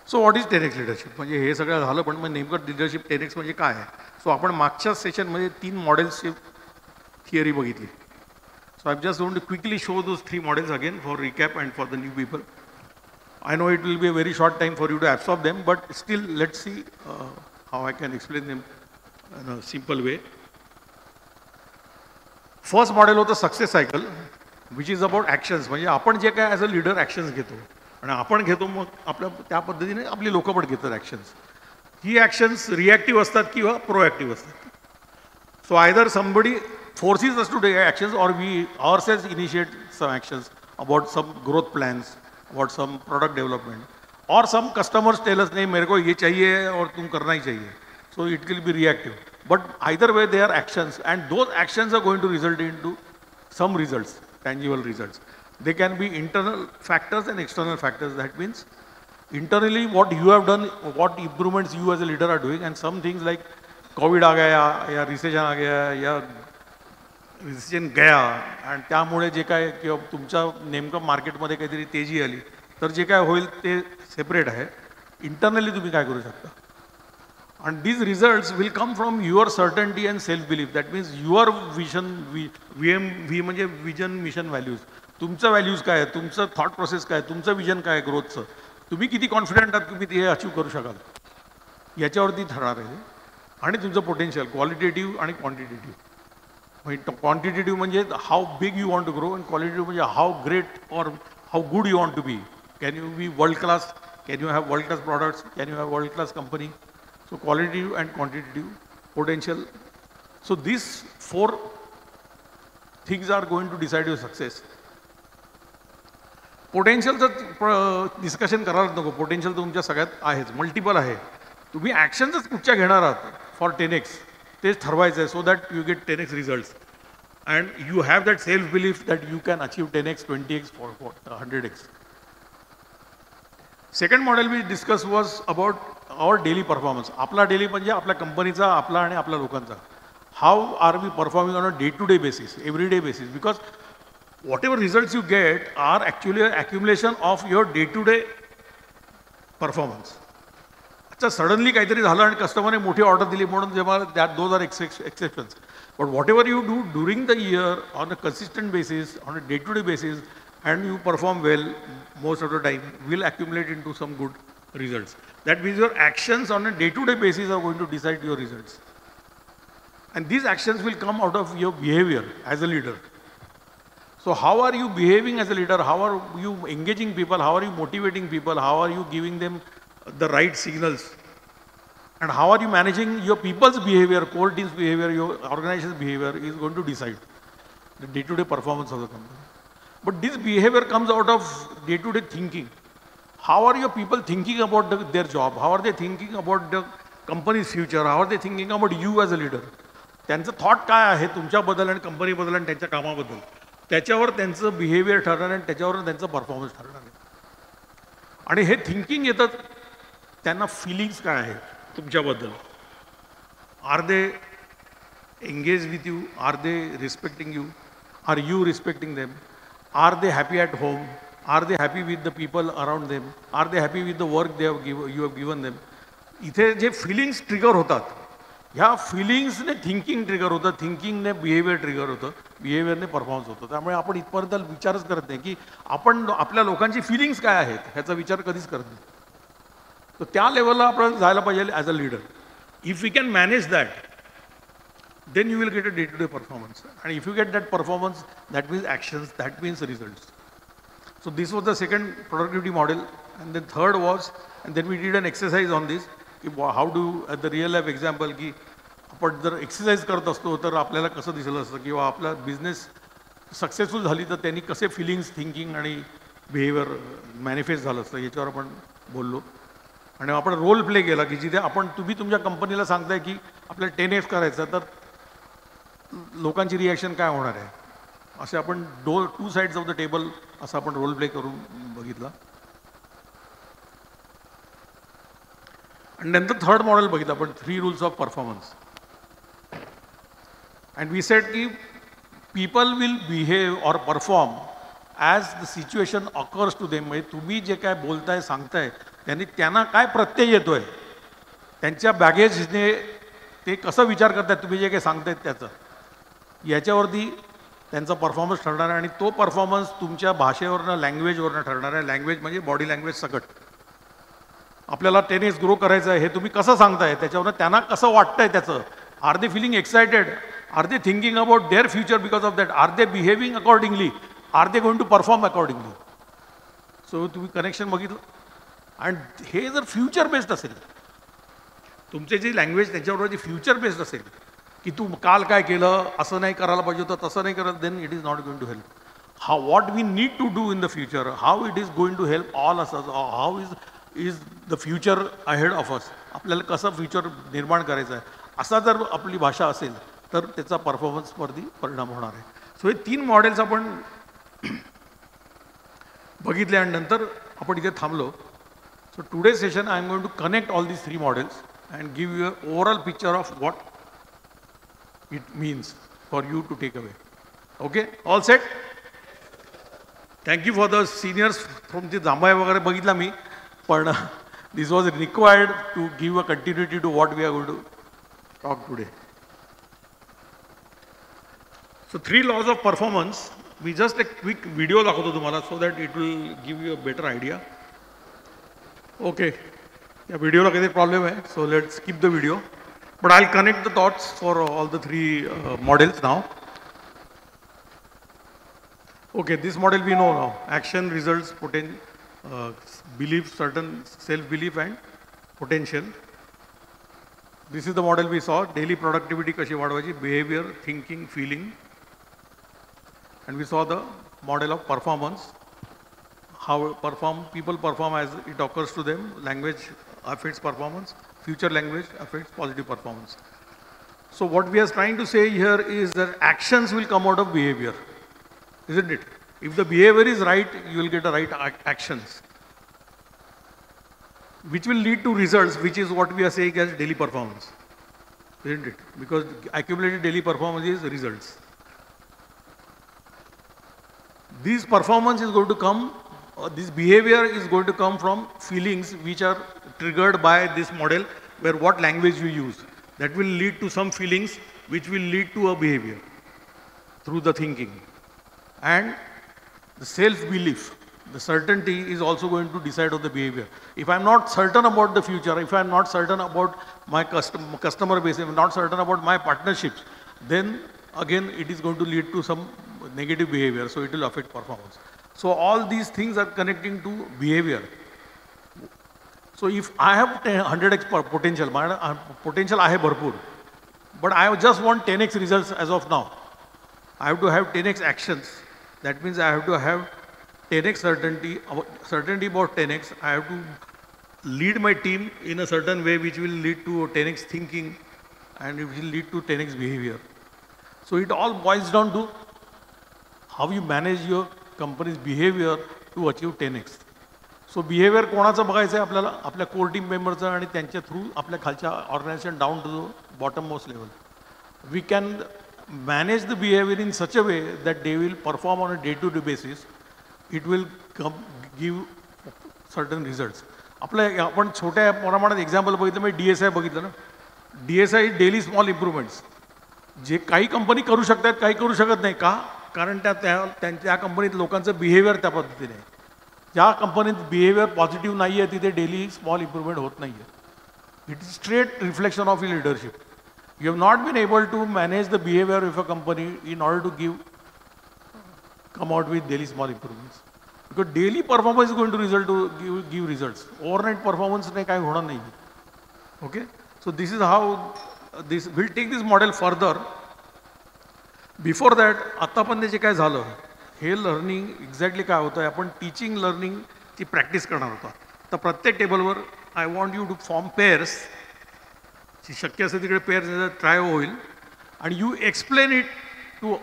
So what is 10x leadership? म्हणजे हे सगळं झालं, पण मग नेमकं लीडरशिप 10x म्हणजे काय आहे? सो आपण मागच्या सेशनमध्ये 3 मॉडेल्सची थिअरी बघितली. So I just want to quickly show those 3 models again for recap and for the new people. I know it will be a very short time for you to absorb them, but still let's see how I can explain them in a simple way. First model होतं success cycle, which is about actions. म्हणजे आपण जे काय as a leader actions घेतो आणि आपण घेतो, मग आपल्या त्या पद्धतीने आपली लोकं पण घेतात ॲक्शन्स. ही ॲक्शन्स रिॲक्टिव्ह असतात किंवा प्रोॲक्टिव्ह असतात. So either somebody forces us to take actions और we ourselves initiate some actions about some growth plans, about some product development, और सम कस्टमर्स टेल अस नहीं मेरे को ये चाहिए और तुम करना ही चाहिए. So it will be reactive. But either way they are actions and those actions are going to result in to some results, tangible results. They can be internal factors and external factors. That means internally what you have done, what improvements you as a leader are doing, and some things like COVID आ गया या recession आ गया या recession गया आणि त्यामुळे जे काय किंवा तुमच्या नेमकं मार्केटमध्ये काहीतरी तेजी आली तर जे काय होईल ते सेपरेट आहे. इंटरनली तुम्ही काय करू शकता. And these results will come from your certainty and self-belief. That means your vision, V म्हणजे vision, mission, values. तुमचं व्हॅल्यूज काय आहे, तुमचं थॉट प्रोसेस काय आहे, तुमचं विजन काय आहे ग्रोथचं, तुम्ही किती कॉन्फिडंट आहात तुम्ही ते अचीव करू शकाल, याच्यावरती ठरणार आहे. आणि तुमचं पोटेन्शियल क्वालिटेटिव्ह आणि क्वांटिटेटिव्ह. म्हणजे क्वांटिटेटिव्ह म्हणजे how big you want to grow, आणि क्वालिटेटिव्ह म्हणजे हाऊ ग्रेट और how good you want to be. Can you be world class, can you have world class products, can you have world class company. So qualitative and quantitative potential. So these 4 things are going to decide your success. पोटेन्शियलचं discussion करायला नको. Potential तुमच्या सगळ्यात आहेच, multiple आहे. तुम्ही ॲक्शन्सच कुठच्या घेणार आहात फॉर 10x तेच ठरवायचं आहे, so that you get 10x results and you have that self belief that you can achieve 10x, 20x, 100x. Second model we discuss was about our daily performance. आपला daily म्हणजे आपल्या कंपनीचा, आपला आणि आपल्या लोकांचा. How are we performing on a day to day basis, every day basis, because whatever results you get are actually accumulation of your day to day performance. अच्छा suddenly काहीतरी झालं आणि कस्टमरने मोठी ऑर्डर दिली म्हणून जेव्हा that those are exceptions. But whatever you do during the year on a consistent basis, on a day to day basis, and you perform well most of the time, will accumulate into some good results. That means your actions on a day-to-day basis are going to decide your results. And these actions will come out of your behavior as a leader. So how are you behaving as a leader? How are you engaging people? How are you motivating people? How are you giving them the right signals? And how are you managing your people's behavior, core team's behavior, your organization's behavior is going to decide the day-to-day performance of the company. But this behavior comes out of day-to-day thinking. How are your people thinking about their job? How are they thinking about the company's future? How are they thinking about you as a leader? त्यांचं thought काय आहे तुमच्याबद्दल आणि कंपनीबद्दल आणि त्यांच्या कामाबद्दल, त्याच्यावर त्यांचं बिहेवियर ठरणार आणि त्याच्यावर त्यांचं परफॉर्मन्स ठरणार आहे. आणि हे थिंकिंग येतं त्यांना फिलिंग्स काय आहे तुमच्याबद्दल. Are they engage with you? Are they respecting you? Are you respecting them? Are they happy at home? Are they happy with the people around them? Are they happy with the work you have given them? इथे जे feelings trigger होतात, ह्या फिलिंग्सने thinking trigger होतं, थिंकिंगने behaviour trigger होतं, बिहेवियरने performance होतं. त्यामुळे आपण इथपर्यंत विचारच करत नाही की आपण आपल्या लोकांची फिलिंग्स काय आहेत ह्याचा विचार कधीच करत नाही. तर त्या लेवलला आपण जायला पाहिजे as a leader. If we can manage that, then you will get a day-to-day performance. And if you get that performance, that means actions, that means results. So this was the second productivity model. And then third was, and then we did an exercise on this, how do, at the real life example, की आपण जर exercise करत असतो तर आपल्याला कसं दिसलं असतं किंवा आपला बिझनेस सक्सेसफुल झाली तर त्यांनी कसे फिलिंग्स, थिंकिंग आणि बिहेवियर मॅनिफेस्ट झालं असतं याच्यावर आपण बोललो. आणि आपण रोल प्ले केला की जिथे आपण तुम्ही तुमच्या कंपनीला सांगताय की आपल्याला 10x करायचं, तर लोकांची रिॲक्शन काय होणार आहे, असे आपण two sides of the table असं आपण रोल प्ले करून बघितला. आणि नंतर थर्ड मॉडेल बघितलं आपण, 3 rules of performance. And we said की people will behave or perform as the situation occurs to them. म्हणजे तुम्ही जे काय बोलताय सांगताय त्यांना काय प्रत्यय येतोय, त्यांच्या बॅगेजने ते कसं विचार करतायत तुम्ही जे काही सांगतायत त्याचं, याच्यावरती त्यांचा परफॉर्मन्स ठरणार आहे. आणि तो परफॉर्मन्स तुमच्या भाषेवरनं, लँग्वेजवरनं ठरणार आहे. लँग्वेज म्हणजे बॉडी लँग्वेज सकट. आपल्याला 10x ग्रो करायचं आहे हे तुम्ही कसं सांगताय त्याच्यावरनं त्यांना कसं वाटतंय त्याचं. Are they feeling excited? Are they thinking about their future because of that? Are they behaving accordingly? Are they going to perform accordingly? So तुम्ही कनेक्शन बघितलं. आणि हे जर फ्युचर बेस्ड असेल, तुमचे जी लँग्वेज त्याच्याबरोबर जी फ्युचर बेस्ड असेल की तू काल काय केलं, असं नाही करायला पाहिजे होतं, तसं नाही करत, then it is not going to help. How what we need to do in the future, how it is going to help all us, how is the future ahead of us, आपल्याला कसं future निर्माण करायचं आहे, असा जर आपली भाषा असेल तर त्याचा परफॉर्मन्सवरती परिणाम होणार आहे. सो हे 3 मॉडेल्स आपण बघितले आणि नंतर आपण इथे थांबलो. So today session I am going to connect all these 3 models and give you an overall picture of what it means for you to take away. Okay, all set? Thank you for the seniors from the Zambay वगैरे बघितला मी, पण this was required to give a continuity to what we are going to talk today. So 3 laws of performance. We just a quick video दाखवतो तुम्हाला so that it will give you a better idea. Okay. या व्हिडिओला काही problem आहे, so let's skip the video. But I connect the thoughts for all the 3 models now. Okay, this model we know now. Action, results, belief, certain self belief and potential. This is the model we saw. Daily productivity कशी वाढवायची, behaviour, thinking, feeling. And we saw the model of performance. How people perform as it occurs to them. Language affects performance. Future language affects positive performance. So what we are trying to say here is that actions will come out of behavior, isn't it? If the behavior is right, you will get the right actions, which will lead to results, which is what we are saying as daily performance, isn't it? Because accumulated daily performance is results. This performance is going to come. This behavior is going to come from feelings which are triggered by this model, where what language you use, that will lead to some feelings which will lead to a behavior through the thinking. And the self-belief, the certainty is also going to decide on the behavior. If I'm not certain about the future, if I'm not certain about my customer base, if I'm not certain about my partnerships, then again it is going to lead to some negative behavior, so it will affect performance. So all these things are connecting to behavior. So if I have 100x potential, potential I have bharpur, but I just want 10x results as of now. I have to have 10x actions. That means I have to have 10x certainty about 10x. I have to lead my team in a certain way which will lead to 10x thinking and it will lead to 10x behavior. So it all boils down to how you manage your company's behavior to achieve 10x. So behavior कोणाचं बघायचं आहे आपल्याला आपल्या core team मेंबरचं आणि त्यांच्या through आपल्या खालच्या organization down to the bottom most level. We can manage the behavior in such a way that they will perform on a day-to-day basis. It will give certain results. आपल्या आपण छोट्या प्रमाणात example बघितलं म्हणजे DSI बघितलं ना. DSI daily small improvements जे काही कंपनी करू शकतात काही करू शकत नाही का कारण त्या कंपनीत लोकांचं बिहेवियर त्या पद्धतीने आहे. ज्या कंपनीत बिहेवियर पॉझिटिव्ह नाही आहे तिथे डेली स्मॉल इम्प्रूव्हमेंट होत नाही आहे. It is straight reflection of your leadership. You have not been able to manage the behavior of a company in order to come out with daily small improvements. Because daily performance is going to give results. Overnight performance ne kai hona nahi. Okay? So this is how we'll take this model further. Before that, आतापर्यंत जे काय झालं हे learning exactly काय होतं आपण teaching लर्निंगची practice करणार होता. तर प्रत्येक टेबलवर I want you to form pairs. शक्य असेल तिकडे पेअर ट्राय होईल आणि you explain it to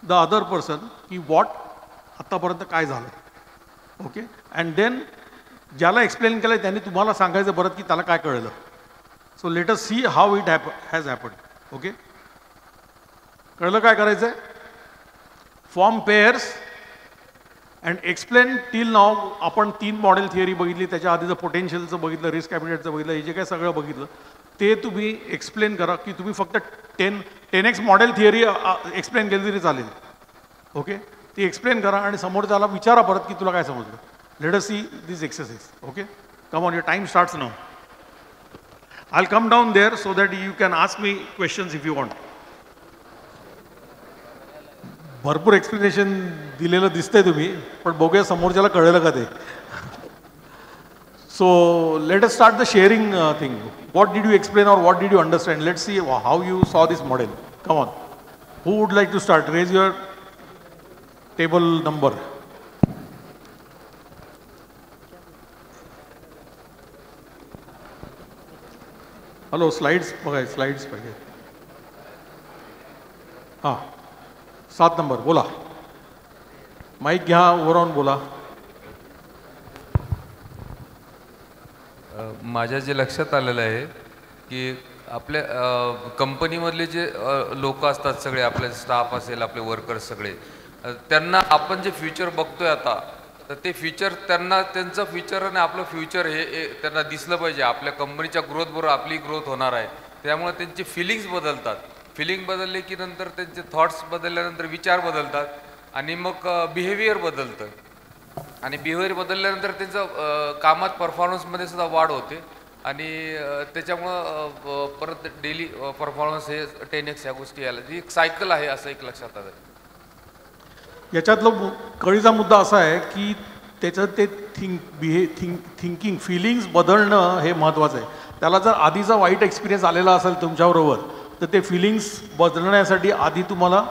the other person की वॉट आत्तापर्यंत काय झालं. ओके अँड देन ज्याला एक्सप्लेन केलं त्यांनी तुम्हाला सांगायचं परत की त्याला काय कळलं. So let us see how it has happen. Okay कळलं काय करायचं आहे. Form pairs and explain till now. आपण 3 मॉडेल थिअरी बघितली त्याच्या आधीचं पोटेन्शियलचं बघितलं रिस्क कॅपिटलचं बघितलं हे जे काय सगळं बघितलं ते तुम्ही एक्सप्लेन करा की तुम्ही फक्त 10x मॉडेल थिअरी एक्सप्लेन केली तरी चालेल. ओके ती एक्सप्लेन करा आणि समोरच्याला विचारा परत की तुला काय समजलं. Let us see this exercise. Okay come on your time starts now. I will come down there so that you can ask me questions if you want. भरपूर एक्सप्लेनेशन दिलेलं दिसतंय तुम्ही पण बघूया समोरच्याला कळलं का ते. So let us start the sharing thing. What did you explain or what did you understand? Let's see how you saw this model. Come on. Who would like to start? Raise your table number. Hello, slides. Okay, slides. हाँ 7 number बोला. Mic घ्या ओव्हरऑन बोला. माझ्या जे लक्षात आलेलं आहे की आपल्या कंपनीमधले जे लोक असतात सगळे आपले स्टाफ असेल आपले वर्कर्स सगळे त्यांना आपण जे फ्युचर बघतोय आता तर ते फ्युचर त्यांना त्यांचं फ्युचर आणि आपलं फ्युचर हे त्यांना दिसलं पाहिजे. आपल्या कंपनीच्या ग्रोथ बरोबर आपली ग्रोथ होणार आहे. त्यामुळे त्यांचे फिलिंग्स बदलतात. फिलिंग बदलले की नंतर त्यांचे थॉट्स बदलल्यानंतर विचार बदलतात आणि मग बिहेवियर बदलतं आणि बिहेवियर बदलल्यानंतर त्यांचं कामात परफॉर्मन्समध्ये सुद्धा वाढ होते आणि त्याच्यामुळं परत डेली परफॉर्मन्स हे 10x ह्या गोष्टी यायला ती एक सायकल आहे असं एक लक्षात आलं. याच्यातलं कळीचा मुद्दा असा आहे की त्याचं ते थिंकिंग फिलिंग्स बदलणं हे महत्त्वाचं आहे. त्याला जर आधीचा वाईट एक्सपिरियन्स आलेला असेल तुमच्याबरोबर तर ते फिलिंग्स बदलण्यासाठी आधी तुम्हाला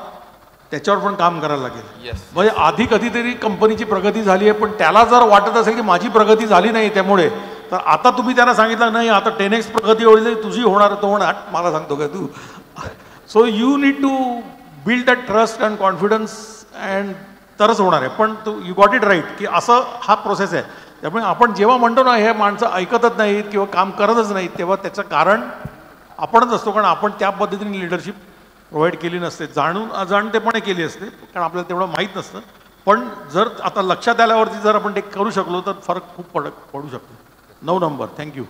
त्याच्यावर पण काम करायला लागेल. म्हणजे आधी कधीतरी कंपनीची प्रगती झाली आहे पण त्याला जर वाटत असेल की माझी प्रगती झाली नाही त्यामुळे तर आता तुम्ही त्यांना सांगितलं नाही आता 10x प्रगती होईल तुझी होणार तो होणार मला सांगतो का तू. So you need to build that trust and confidence and तरच होणार आहे. पण तू यू गॉट इट राईट की असं हा प्रोसेस आहे. त्यामुळे आपण जेव्हा म्हणतो ना हे माणसं ऐकतच नाहीत किंवा काम करतच नाहीत तेव्हा त्याचं कारण आपणच असतो. कारण आपण त्या पद्धतीने लिडरशिप प्रोव्हाइड केली नसते. जाणून अजाणतेपणे केली असते कारण आपल्याला तेवढं माहीत नसतं. पण जर आता लक्षात आल्यावरती जर आपण ते करू शकलो तर फरक खूप पडू शकतो. 9 नंबर थँक्यू.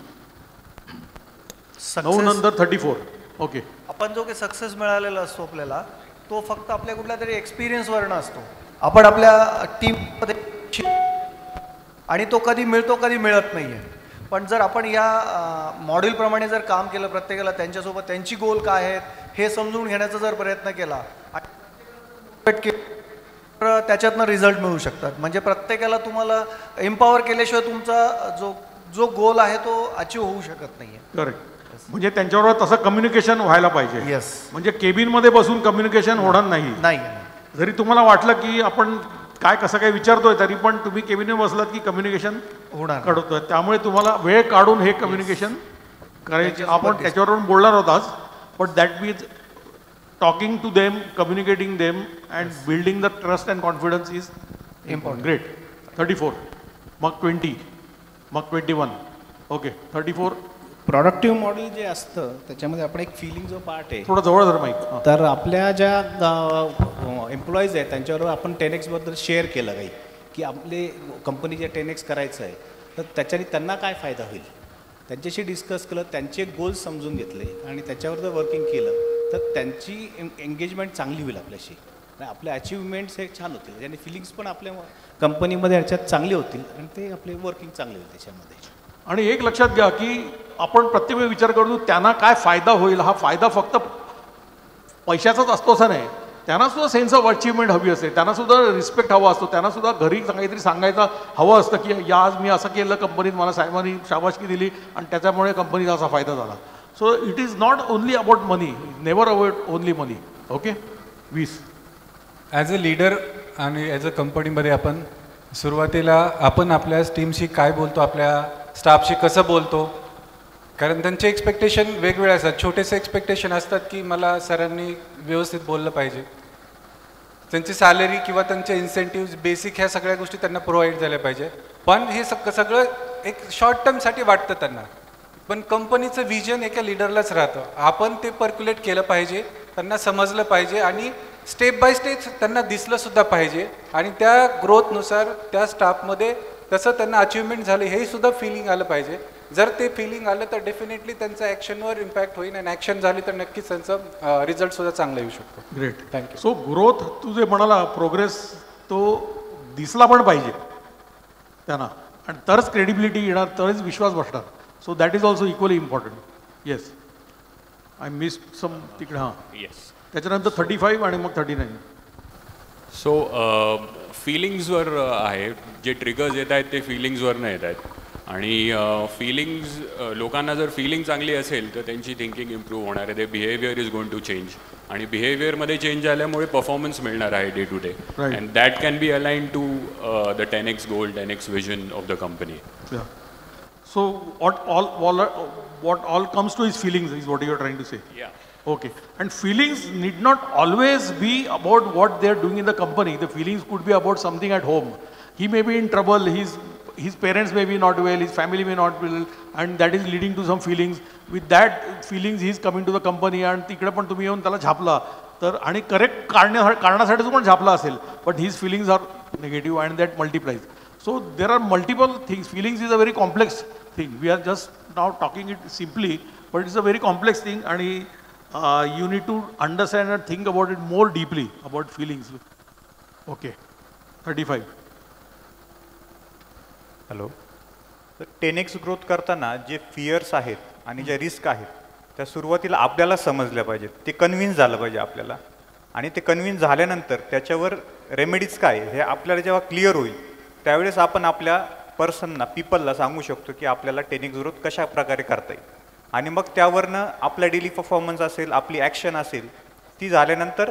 9 नंतर 34. ओके आपण जो काही सक्सेस मिळालेला असतो आपल्याला तो फक्त आपल्या कुठल्या तरी एक्सपिरियन्सवरनं असतो. आपण आपल्या टीममध्ये आणि तो कधी मिळतो कधी मिळत नाही आहे. पण जर आपण या मॉड्यूलप्रमाणे जर काम केलं, प्रत्येकाला त्यांच्यासोबत त्यांची गोल काय आहेत हे समजून घेण्याचा जर प्रयत्न केला तर त्याच्यातनं रिझल्ट मिळू शकतात. म्हणजे प्रत्येकाला तुम्हाला एम्पॉवर केल्याशिवाय तुमचा जो गोल आहे तो अचीव होऊ शकत नाही आहे. करेक्ट. म्हणजे त्यांच्याबरोबर तसं कम्युनिकेशन व्हायला पाहिजे. येस. म्हणजे केबिनमध्ये बसून कम्युनिकेशन होणार नाही. जरी तुम्हाला वाटलं की आपण काय कसं काय विचारतोय तरी पण तुम्ही केबिनमध्ये बसलात की कम्युनिकेशन होणार घडवतोय. त्यामुळे तुम्हाला वेळ काढून हे कम्युनिकेशन करायचे. आपण त्याच्यावर बोलणार होत आज, but that means talking to them, communicating them and building the trust and confidence is important. Great. 34, मग 20, मग 21. ओके, 34. प्रोडक्टिव्ह मॉडेल जे असतं त्याच्यामध्ये आपण एक फिलिंग जो पार्ट आहे, थोडं जवळ जर माहीत, तर आपल्या ज्या एम्प्लॉईज आहेत त्यांच्यावर आपण 10x बद्दल शेअर केलं काही, की आपले कंपनी जे 10x करायचं आहे तर त्याच्याने त्यांना काय फायदा होईल, त्यांच्याशी डिस्कस केलं, त्यांचे गोल्स समजून घेतले आणि त्याच्यावर जर वर्किंग केलं तर त्यांची एंगेजमेंट चांगली होईल आपल्याशी आणि आपले अचिव्हमेंट्स हे छान होतील, ज्याने फिलिंग्स पण आपल्या कंपनीमध्ये ह्याच्यात चांगले होतील आणि ते आपले वर्किंग चांगले होईल त्याच्यामध्ये. आणि एक लक्षात घ्या की आपण प्रत्येक वेळी विचार करतो त्यांना काय फायदा होईल. हा फायदा फक्त पैशाचाच असतो असं नाही. त्यांना सुद्धा सेन्स ऑफ अचिव्हमेंट हवी असते, त्यांना सुद्धा रिस्पेक्ट हवा असतो, त्यांना सुद्धा घरी काहीतरी सांगायचं हवं असतं की या आज मी असं केलं कंपनीत, मला साहेबांनी शाबासकी दिली आणि त्याच्यामुळे कंपनीचा असा फायदा झाला. So it is not only about money, never about only money. Okay. 20. As a leader आणि ॲज अ कंपनीमध्ये आपण सुरुवातीला आपण आपल्या टीमशी काय बोलतो, आपल्या स्टाफशी कसं बोलतो, कारण त्यांचे एक्सपेक्टेशन वेगवेगळे असतात. छोटेसे एक्सपेक्टेशन असतात की मला सरांनी व्यवस्थित बोललं पाहिजे, त्यांची सॅलरी किंवा त्यांचे इन्सेंटिव्ज बेसिक ह्या सगळ्या गोष्टी त्यांना प्रोव्हाइड झाल्या पाहिजे. पण हे सगळं एक शॉर्ट टर्मसाठी वाटतं त्यांना, पण कंपनीचं विजन एका लीडरलाच राहतं. आपण ते पर्क्युलेट केलं पाहिजे, त्यांना समजलं पाहिजे आणि स्टेप बाय स्टेप त्यांना दिसलं सुद्धा पाहिजे आणि त्या ग्रोथनुसार त्या स्टाफमध्ये तसं त्यांना अचिव्हमेंट झाले हे सुद्धा फिलिंग आलं पाहिजे. जर ते फिलिंग आलं तर डेफिनेटली त्यांचा ॲक्शनवर इम्पॅक्ट होईल आणि ॲक्शन झाली तर नक्कीच त्यांचं रिझल्ट सुद्धा चांगला येऊ शकतो. ग्रेट. थँक्यू. सो ग्रोथ तू जे म्हणाला प्रोग्रेस तो दिसला पण पाहिजे त्यांना आणि तरच क्रेडिबिलिटी येणार, तरच विश्वास बसणार. So that is also equally important. Yes, I miss some तिकडे. हां, येस. त्याच्यानंतर 35 आणि मग 39. सो फिलिंग्सवर आहे, जे ट्रिगर्स येत आहेत ते फिलिंग्सवरनं येत आहेत आणि फिलिंग्स लोकांना जर फिलिंग चांगली असेल तर त्यांची थिंकिंग इम्प्रूव्ह होणार आहे. ते behaviour is going to change आणि बिहेवियरमध्ये चेंज झाल्यामुळे परफॉर्मन्स मिळणार आहे day to day and that can be align to the 10x goal, 10x vision of the company. So what all comes to is feelings is what you are trying to say. Yeah. Okay. And feelings need not always be about what they are doing in the company. The feelings could be about something at home. He may be in trouble, his parents may be not well, his family may not be well, and that is leading to some feelings. With that feelings he is coming to the company and तिकडे पण तुम्ही येऊन त्याला झापला तर आणि correct कारणासाठी पण झापला असेल, but his feelings are negative and that multiplies. So there are multiple things. Feelings is a very complex thing. We are just now talking it simply, but it's a very complex thing and you need to understand and think about it more deeply about feelings. Okay. 35. Hello. तर 10x growth करताना जे fears आहेत आणि ज्या risk आहेत त्या सुरुवातीला आपल्याला समजल्या पाहिजेत, ते कन्व्हिन्स झालं पाहिजे आपल्याला आणि ते कन्व्हिन्स झाल्यानंतर त्याच्यावर रेमेडीज काय हे आपल्याला जेव्हा क्लिअर होईल त्यावेळेस आपण आपल्या पर्सनना, पीपलला सांगू शकतो की आपल्याला 10x ग्रोथ कशा प्रकारे करता येईल आणि मग त्यावरनं आपला डेली परफॉर्मन्स असेल, आपली ॲक्शन असेल, ती झाल्यानंतर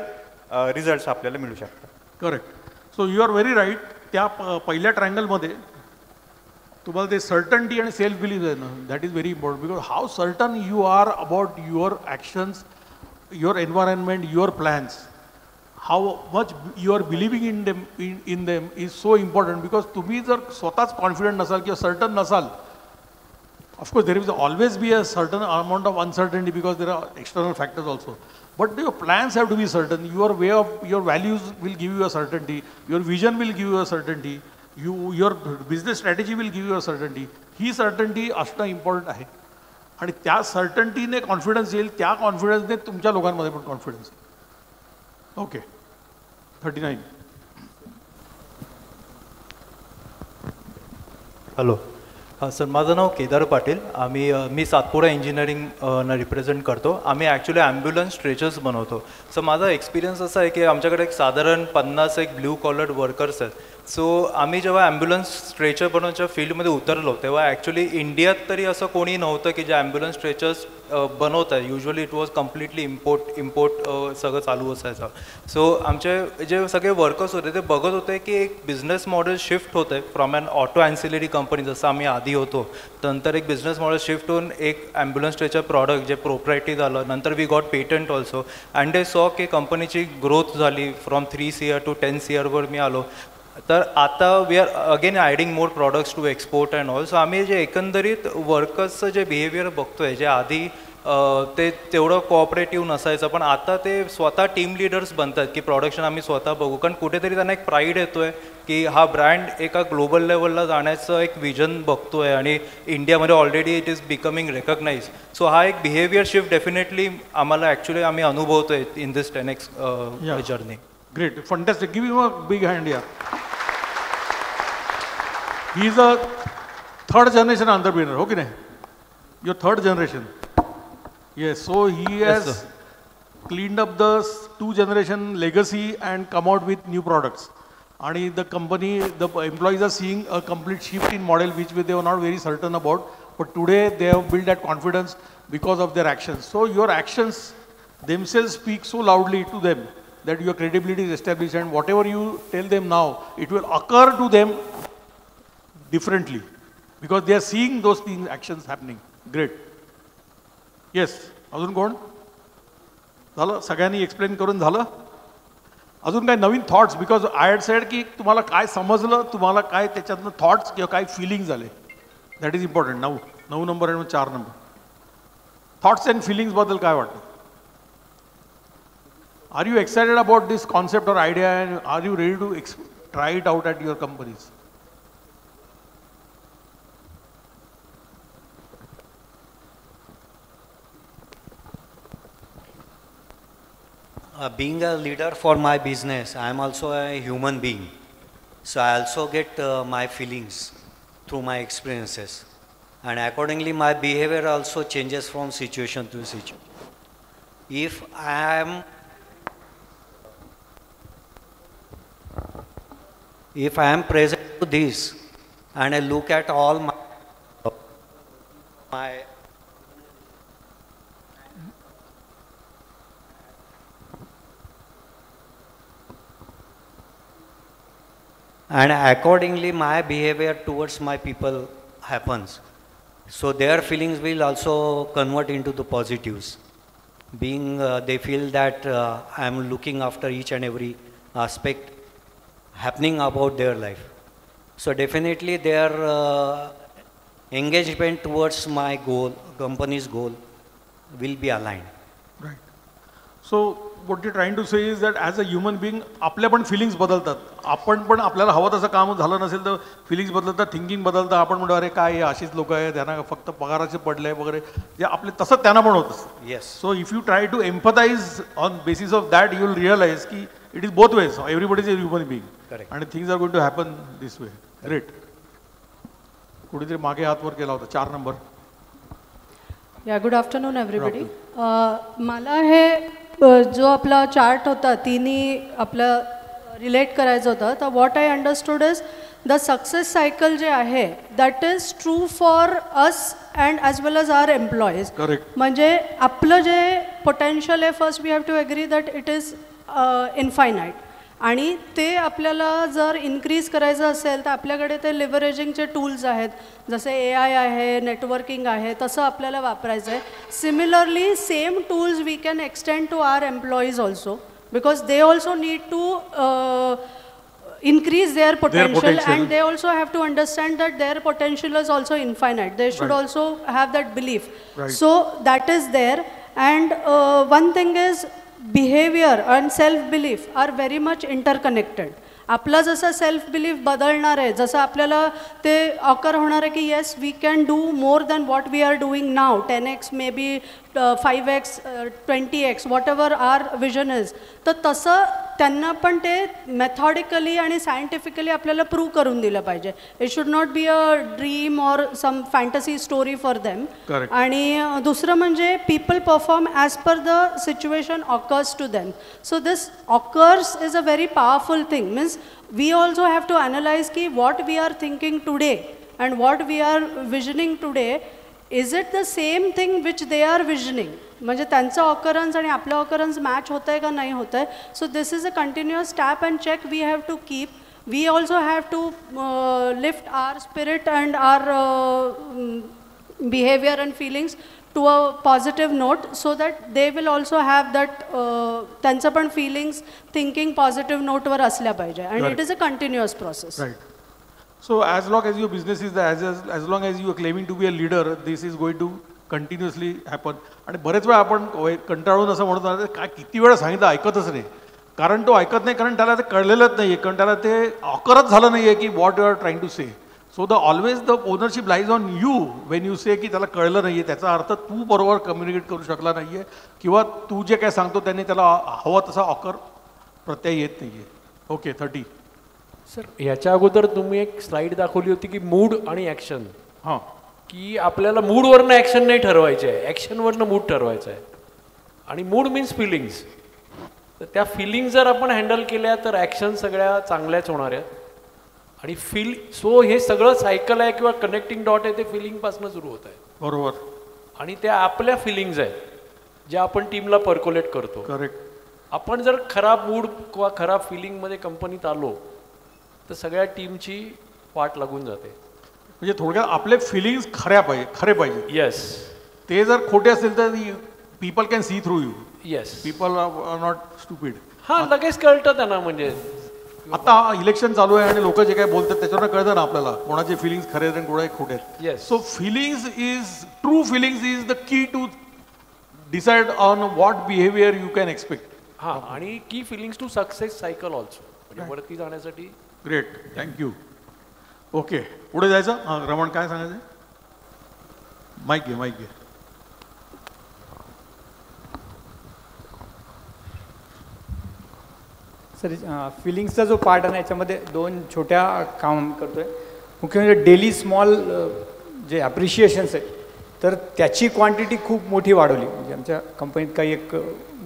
रिझल्ट्स आपल्याला मिळू शकतात. Correct. So you are very right. त्या पहिल्या ट्रायंगलमध्ये तुम्हाला ते सर्टन्टी आणि सेल्फ बिलीव्ह आहे ना, that is very important. Because how certain you are about your actions, your environment, your plans, how much you are believing in them is so important. Because तुम्ही जर स्वतःच कॉन्फिडंट नसाल किंवा certain नसाल, of course there will always be a certain amount of uncertainty because there are external factors also. But your plans have to be certain. Your values will give you a certainty. Your vision will give you a certainty. Your business strategy will give you a certainty. He certainty असणं important आहे आणि त्या सर्टन्टीने confidence येईल, त्या कॉन्फिडन्सने तुमच्या लोकांमध्ये पण confidence. Okay. 39. Hello sir, माझं नाव केदार पाटील. मी सातपुडा इंजिनिअरिंग ना रिप्रेझेंट करतो. आम्ही ॲक्च्युली ॲम्ब्युलन्स स्ट्रेचर्स बनवतो. सो माझा एक्सपिरियन्स असा आहे की आमच्याकडे एक साधारण 50 एक ब्ल्यू कॉलर्ड वर्कर्स आहेत. सो आम्ही जेव्हा ॲम्ब्युलन्स स्ट्रेचर बनवण्याच्या फील्डमध्ये उतरलो तेव्हा ॲक्च्युली इंडियात तरी असं कोणी नव्हतं की जे ॲम्ब्युलन्स स्ट्रेचर्स बनवत आहे. Usually it was completely import सगळं चालू असायचं. सो आमचे जे सगळे वर्कर्स होते ते बघत होते की एक बिझनेस मॉडेल शिफ्ट होतं आहे फ्रॉम ॲन ऑटो ॲन्सिलरी कंपनी जसं आम्ही आधी होतो, नंतर एक बिझनेस मॉडेल शिफ्ट होऊन एक ॲम्ब्युलन्स स्ट्रेचर प्रॉडक्ट जे प्रोप्रायटी झालं, नंतर we got patent also and they saw की कंपनीची ग्रोथ झाली फ्रॉम 3 CR टू 10 CR वर मी आलो. तर आता we are again adding more products to export and all. So आम्ही जे एकंदरीत वर्कर्सचं जे बिहेवियर बघतोय, जे आधी ते तेवढं कोऑपरेटिव्ह नसायचं, पण आता ते स्वतः टीम लीडर्स बनतात की प्रोडक्शन आम्ही स्वतः बघू, कारण कुठेतरी त्यांना एक प्राईड येतोय की हा ब्रँड एका ग्लोबल लेवलला जाण्याचं एक विजन बघतोय आणि इंडियामध्ये already it is becoming recognise. So हा एक बिहेवियर शिफ्ट डेफिनेटली आम्हाला ॲक्च्युली आम्ही अनुभवतोय in this 10X journey. Great, fantastic. Give him a big hand here. He is a third generation entrepreneur, okay nahi? Your third generation. Yes, so he has cleaned up the 2 generation legacy and come out with new products. And the company, the employees are seeing a complete shift in model which they were not very certain about. But today they have built that confidence because of their actions. So your actions themselves speak so loudly to them that your credibility is established, and whatever you tell them now, it will occur to them differently because they are seeing those things, actions happening. Great. Yes, अजून कोण? झालं? सगळ्यांनी explain करून झालं? अजून काय नवीन thoughts? Because I had said की तुम्हाला काय समजलं, तुम्हाला काय त्याच्यातनं थॉट्स किंवा काय फिलिंग झाले, दॅट इज इम्पॉर्टंट. 9 नंबर आणि 4 नंबर. थॉट्स अँड फिलिंग्सबद्दल काय वाटतं? Are you excited about this concept or idea, and are you ready to try it out at your companies? Being a leader for my business, I am also a human being. So I also get my feelings through my experiences. And accordingly, my behavior also changes from situation to situation. If I am present to this and I look at all my and accordingly my behavior towards my people happens. So their feelings will also convert into the positives. Being they feel that I am looking after each and every aspect happening about their life. So definitely their engagement towards my goal, company's goal, will be aligned. Right. So what you're trying to say is that as a human being, आपल्या पण feelings बदलतात. आपण पण आपल्याला हवं तसं काम झालं नसेल तर फिलिंग्स बदलतात, थिंकिंग बदलतात. आपण म्हणतो अरे काय अशीच लोक आहे, त्यांना फक्त पगाराचे पडले वगैरे, जे आपले तसं त्यांना पण होतं. Yes. So if you try to empathize on basis of that, you will realize की it is both ways. Everybody is a human being. Correct. And things are going to happen this way. Great. कुठेतरी मागे हात वर केला होता 4 number. या good afternoon everybody. मला हे जो आपला चार्ट होता तिन्ही आपलं रिलेट करायचं होतं. तर what I understood is the success cycle जे आहे that is true for us and as well as our employees. Correct. म्हणजे आपलं जे पोटेन्शियल आहे first we have to agree that it is infinite, आणि ते आपल्याला जर इन्क्रीज करायचं असेल तर आपल्याकडे ते लिव्हरेजिंगचे टूल्स आहेत, जसे AI आहे, नेटवर्किंग आहे, तसं आपल्याला वापरायचं आहे. Similarly same tools we can extend to our employees also, because they also need to increase their potential, and they also have to understand that their potential is also infinite. They should also have that belief. So that is there. And one thing is behavior and self belief are very much interconnected. आपला जसा self belief बदलणार आहे, जसं आपल्याला ते occur होणार आहे की yes we can do more than what we are doing now, 10x may be 5x 20x whatever our vision is. तर तसं त्यांना पण ते मेथॉडिकली आणि सायंटिफिकली आपल्याला प्रूव्ह करून दिलं पाहिजे. It should not be a dream or some fantasy story for them. आणि दुसरं म्हणजे people perform as per the situation occurs to them. So this occurs is a very powerful thing. Means we also have to analyse की what we are thinking today and what we are visioning today, is it the same thing which they are visioning. म्हणजे त्यांचं occurrence आणि आपलं occurrence match होतं आहे का नाही होतं आहे. So this is a continuous tap and check we have to keep. We also have to lift our spirit and our behaviour and feelings to a positive note, so that they will also have that त्यांचं पण feelings thinking positive नोटवर असल्या पाहिजे. And it is a continuous process. So as long as your business is as long as you are claiming to be a leader, this is going to continuously happen. आणि बरेच वेळा आपण कंटाळून असं म्हणतो काय किती वेळा सांगितलं ऐकतच नाही. कारण तो ऐकत नाही, कारण त्याला ते कळलेलंच नाही आहे, कारण त्याला ते ऑकरच झालं नाही आहे की what you are trying to say. So always the ownership lies on you when you say की त्याला कळलं नाही आहे, त्याचा अर्थ तू बरोबर कम्युनिकेट करू शकला नाही आहे किंवा तू जे काय सांगतो त्यांनी त्याला हवं तसा ऑकर प्रत्यय येत नाही आहे. ओके 30. सर ह्याच्या अगोदर तुम्ही एक स्लाइड दाखवली होती की मूड आणि ॲक्शन. हां, की आपल्याला मूडवरनं ॲक्शन नाही ठरवायचं आहे, ॲक्शनवरनं मूड ठरवायचं आहे. आणि मूड मीन्स फिलिंग्स. तर त्या फिलिंग जर आपण हँडल केल्या तर ॲक्शन सगळ्या चांगल्याच होणार आहेत. आणि सो हे सगळं सायकल आहे किंवा कनेक्टिंग डॉट आहे ते फिलिंगपासून सुरू होत आहे. बरोबर. आणि त्या आपल्या फिलिंग्ज आहेत ज्या आपण टीमला पर्कोलेट करतो. करेक्ट. आपण जर खराब मूड किंवा खराब फिलिंगमध्ये कंपनीत आलो तर सगळ्या टीमची वाट लागून जाते. म्हणजे थोडक्यात आपले फिलिंग्स खरे पाहिजे. येस. ते जर खोटे असेल तर people can see through you. Yes. People are not stupid. हां, लगेच कळतं त्यांना. म्हणजे आता इलेक्शन चालू आहे आणि लोक जे काय बोलतात त्याच्यावर कळतं ना आपल्याला कोणाचे फिलिंग्स खरे आहेत आणि कोणाचे खोटे आहेत. Yes. So true feelings is the key to decide on what behaviour you can expect. हां, आणि key feelings to success cycle also. म्हणजे वरती जाण्यासाठी. Great, thank you. ओके, पुढे जायचं. हां, रमण काय सांगायचं? माईक घे. सर फिलिंग्सचा जो पार्ट आहे ना याच्यामध्ये दोन छोट्या काम करतोय. मुख्य म्हणजे डेली स्मॉल जे ॲप्रिशिएशन्स आहे तर त्याची क्वांटिटी खूप मोठी वाढवली. म्हणजे आमच्या कंपनीत काही एक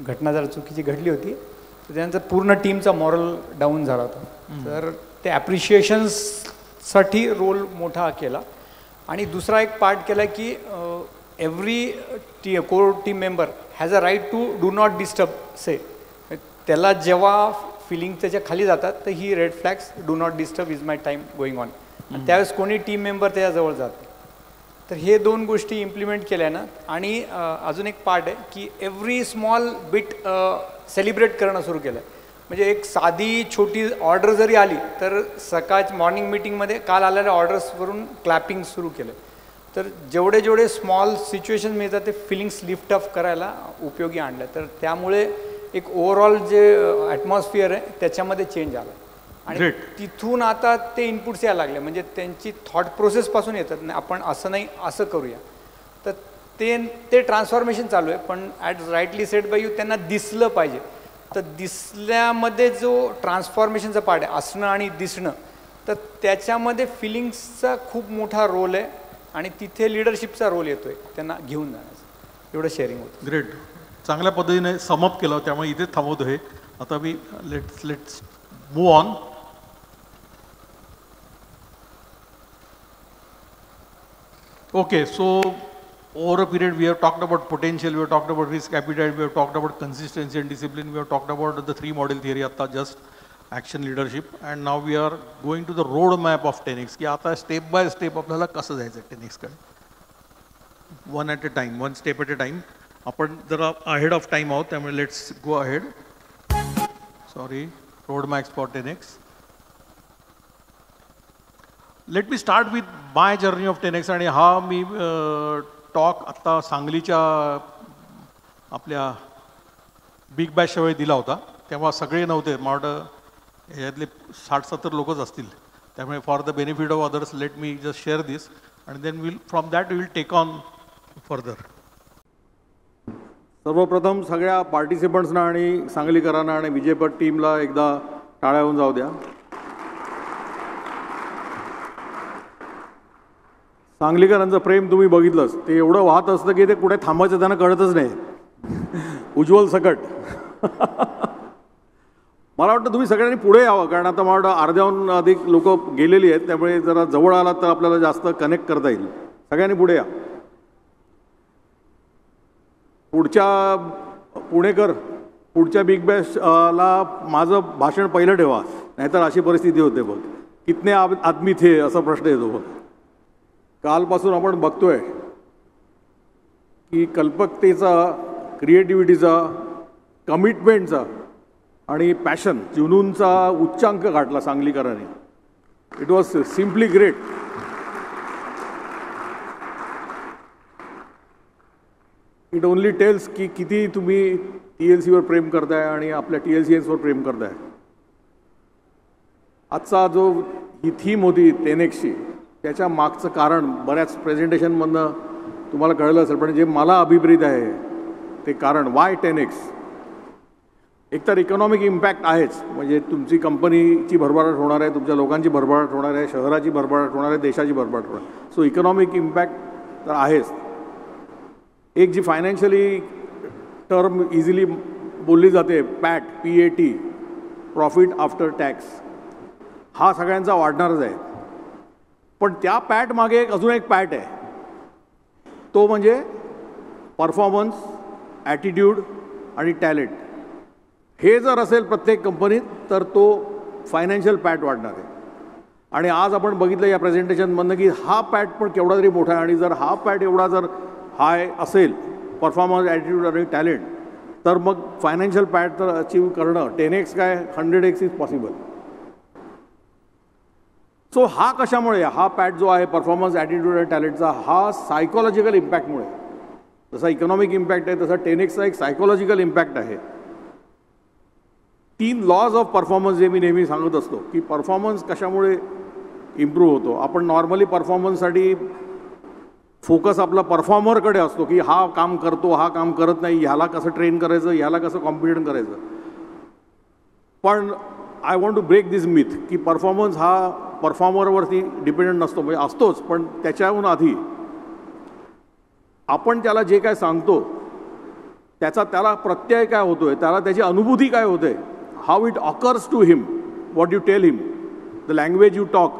घटना जरा चुकीची घडली होती तर त्यानंतर पूर्ण टीमचा मॉरल डाऊन झाला होता. तर ते ॲप्रिशिएशन्ससाठी रोल मोठा केला. आणि दुसरा एक पार्ट केला की every core team member has a right to do not disturb say. त्याला जेव्हा फिलिंग त्याच्या खाली जातात तर ही red flags do not disturb is my time going on. आणि त्यावेळेस कोणी टीम मेंबर त्याच्याजवळ जात. तर हे दोन गोष्टी इम्प्लिमेंट केल्या ना. आणि अजून एक पार्ट आहे की एव्हरी स्मॉल बिट सेलिब्रेट करणं सुरू केलं. म्हणजे एक साधी छोटी ऑर्डर जरी आली तर मॉर्निंग मीटिंगमध्ये काल आलेल्या ऑर्डर्सवरून क्लॅपिंग सुरू केलं. तर जेवढे स्मॉल सिच्युएशन मिळतात ते फिलिंग्स लिफ्ट अप करायला उपयोगी आणलं. तर त्यामुळे एक ओव्हरऑल जे ॲटमॉस्फिअर आहे त्याच्यामध्ये चेंज आला. आणि तिथून आता ते इनपुट्स यायला लागले. म्हणजे त्यांची थॉट प्रोसेसपासून येतात नाही आपण असं नाही असं करूया. तर ते ट्रान्सफॉर्मेशन चालू आहे. पण at rightly set by you त्यांना दिसलं पाहिजे. तर दिसल्यामध्ये जो ट्रान्सफॉर्मेशनचा पार्ट आहे असणं आणि दिसणं तर त्याच्यामध्ये फिलिंग्सचा खूप मोठा रोल आहे. आणि तिथे लिडरशिपचा रोल येतोय त्यांना घेऊन जाण्याचं. एवढं शेअरिंग होतं. ग्रेट, चांगल्या पद्धतीने समअप केलं. त्यामुळे इथेच थांबवतो हे. आता मी let's move on. Okay, so over a period we have talked about potential, we have talked about risk appetite, we have talked about consistency and discipline, we have talked about the 3 model theory atta just action leadership, and now we are going to the road map of 10x ki आता step by step आपल्याला कसं जायचं 10x कडे. one at a time, one step at a time. आपण जरा ahead of time आहोत त्यामुळे let's go ahead. Sorry, road maps for 10x. Let me start with my journey of 10x. आणि हा मी टॉक आत्ता सांगलीच्या आपल्या बिग बॅशच्या वेळी दिला होता. तेव्हा सगळे नव्हते, मला ह्यातले 60-70 लोकच असतील. त्यामुळे for the benefit of others let me just share this and then will from that will take on further. सर्वप्रथम सगळ्या पार्टिसिपंट्सना आणि सांगलीकरांना आणि विजयपथ टीमला एकदा टाळ्या होऊन जाऊ द्या. सांगलीकरांचं प्रेम तुम्ही बघितलंच, ते एवढं वाहत असतं की ते कुठे थांबायचं त्यांना कळतच नाही. उज्ज्वल सकट. मला वाटतं तुम्ही सगळ्यांनी पुढे यावं, कारण आता मला वाटतं अर्ध्याहून अधिक लोक गेलेली आहेत, त्यामुळे जरा जवळ आलात तर आपल्याला जास्त कनेक्ट करता येईल. सगळ्यांनी पुढे या. पुढच्या बिग बॅशला माझं भाषण पहिलं ठेवा, नाहीतर अशी परिस्थिती होते बघ. कितने आदमी थे असा प्रश्न येतो बघ. कालपासून आपण बघतोय की कल्पकतेचा, क्रिएटिव्हिटीचा, कमिटमेंटचा आणि पॅशन, जुनूनचा उच्चांक गाठला सांगलीकरांनी. It was simply great. It only tells की किती तुम्ही TLCवर प्रेम करताय आणि आपल्या TLCSवर प्रेम करताय. आजचा जो ही थीम होती 10Xची, त्याच्या मागचं कारण बऱ्याच प्रेझेंटेशनमधनं तुम्हाला कळलं असेल, पण जे मला अभिप्रेत आहे ते कारण वाय 10X. एकतर इकॉनॉमिक इम्पॅक्ट आहेच, म्हणजे तुमची कंपनीची भरभराट होणार आहे, तुमच्या लोकांची भरभराट होणार आहे, शहराची भरभराट होणार आहे, देशाची भरभराट होणार आहे. सो इकॉनॉमिक इम्पॅक्ट तर आहेच. एक जी फायनान्शियली टर्म इझिली बोलली जाते, PAT, प्रॉफिट आफ्टर टॅक्स, हा सगळ्यांचा वाढणारच आहे. पण त्या पॅट मागे अजून एक पॅट आहे, तो म्हणजे परफॉर्मन्स, ॲटिट्यूड आणि टॅलेंट. हे जर असेल प्रत्येक कंपनीत तर तो फायनान्शियल पॅट वाढणार आहे. आणि आज आपण बघितलं या प्रेझेंटेशनमधनं की हा पॅट पण केवढा तरी मोठा आहे. आणि जर हा पॅट एवढा जर हाय असेल, परफॉर्मन्स, ॲटिट्यूड आणि टॅलेंट, तर मग फायनान्शियल पॅट तर अचीव करणं 10X काय 100X इज पॉसिबल. सो हा कशामुळे, हा पॅट जो आहे परफॉर्मन्स, ॲटिट्यूड आणि टॅलेंटचा, हा सायकोलॉजिकल इम्पॅक्टमुळे. जसा इकॉनॉमिक इम्पॅक्ट आहे तसा 10Xचा एक सायकोलॉजिकल इम्पॅक्ट आहे. 3 लॉज ऑफ परफॉर्मन्स जे मी नेहमी सांगत असतो की परफॉर्मन्स कशामुळे इम्प्रूव्ह होतो. आपण नॉर्मली परफॉर्मन्ससाठी फोकस आपला परफॉर्मरकडे असतो की हा काम करतो, हा काम करत नाही, ह्याला कसं ट्रेन करायचं, ह्याला कसं कॉम्पिटिट करायचं. पण I want to break this myth की परफॉर्मन्स हा परफॉर्मरवरती डिपेंडंट नसतो. म्हणजे असतोच, पण त्याच्याहून आधी आपण त्याला जे काय सांगतो त्याला प्रत्यय काय होतोय, त्याला त्याची अनुभूती काय होते, how it occurs to him, what you tell him, the language you talk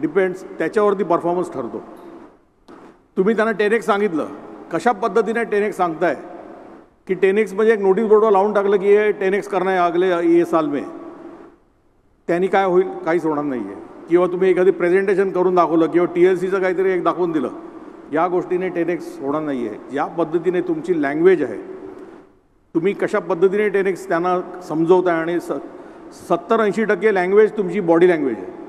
depends, त्याच्यावरती परफॉर्मन्स ठरतो. तुम्ही त्यांना 10X सांगितलं, कशा पद्धतीने 10X सांगताय की 10X म्हणजे एक नोटीस बोर्डवर लावून टाकलं की हे 10X करणार आहे अगले ये साल में, त्यांनी काय होईल, काहीच होणार नाही आहे. किंवा तुम्ही एखादी प्रेझेंटेशन करून दाखवलं किंवा TLCचं काहीतरी एक दाखवून दिलं, या गोष्टीने 10X होणार नाही आहे. ज्या पद्धतीने तुमची लँग्वेज आहे, तुम्ही कशा पद्धतीने 10X त्यांना समजवताय, आणि 70-80% लँग्वेज तुमची बॉडी लँग्वेज आहे.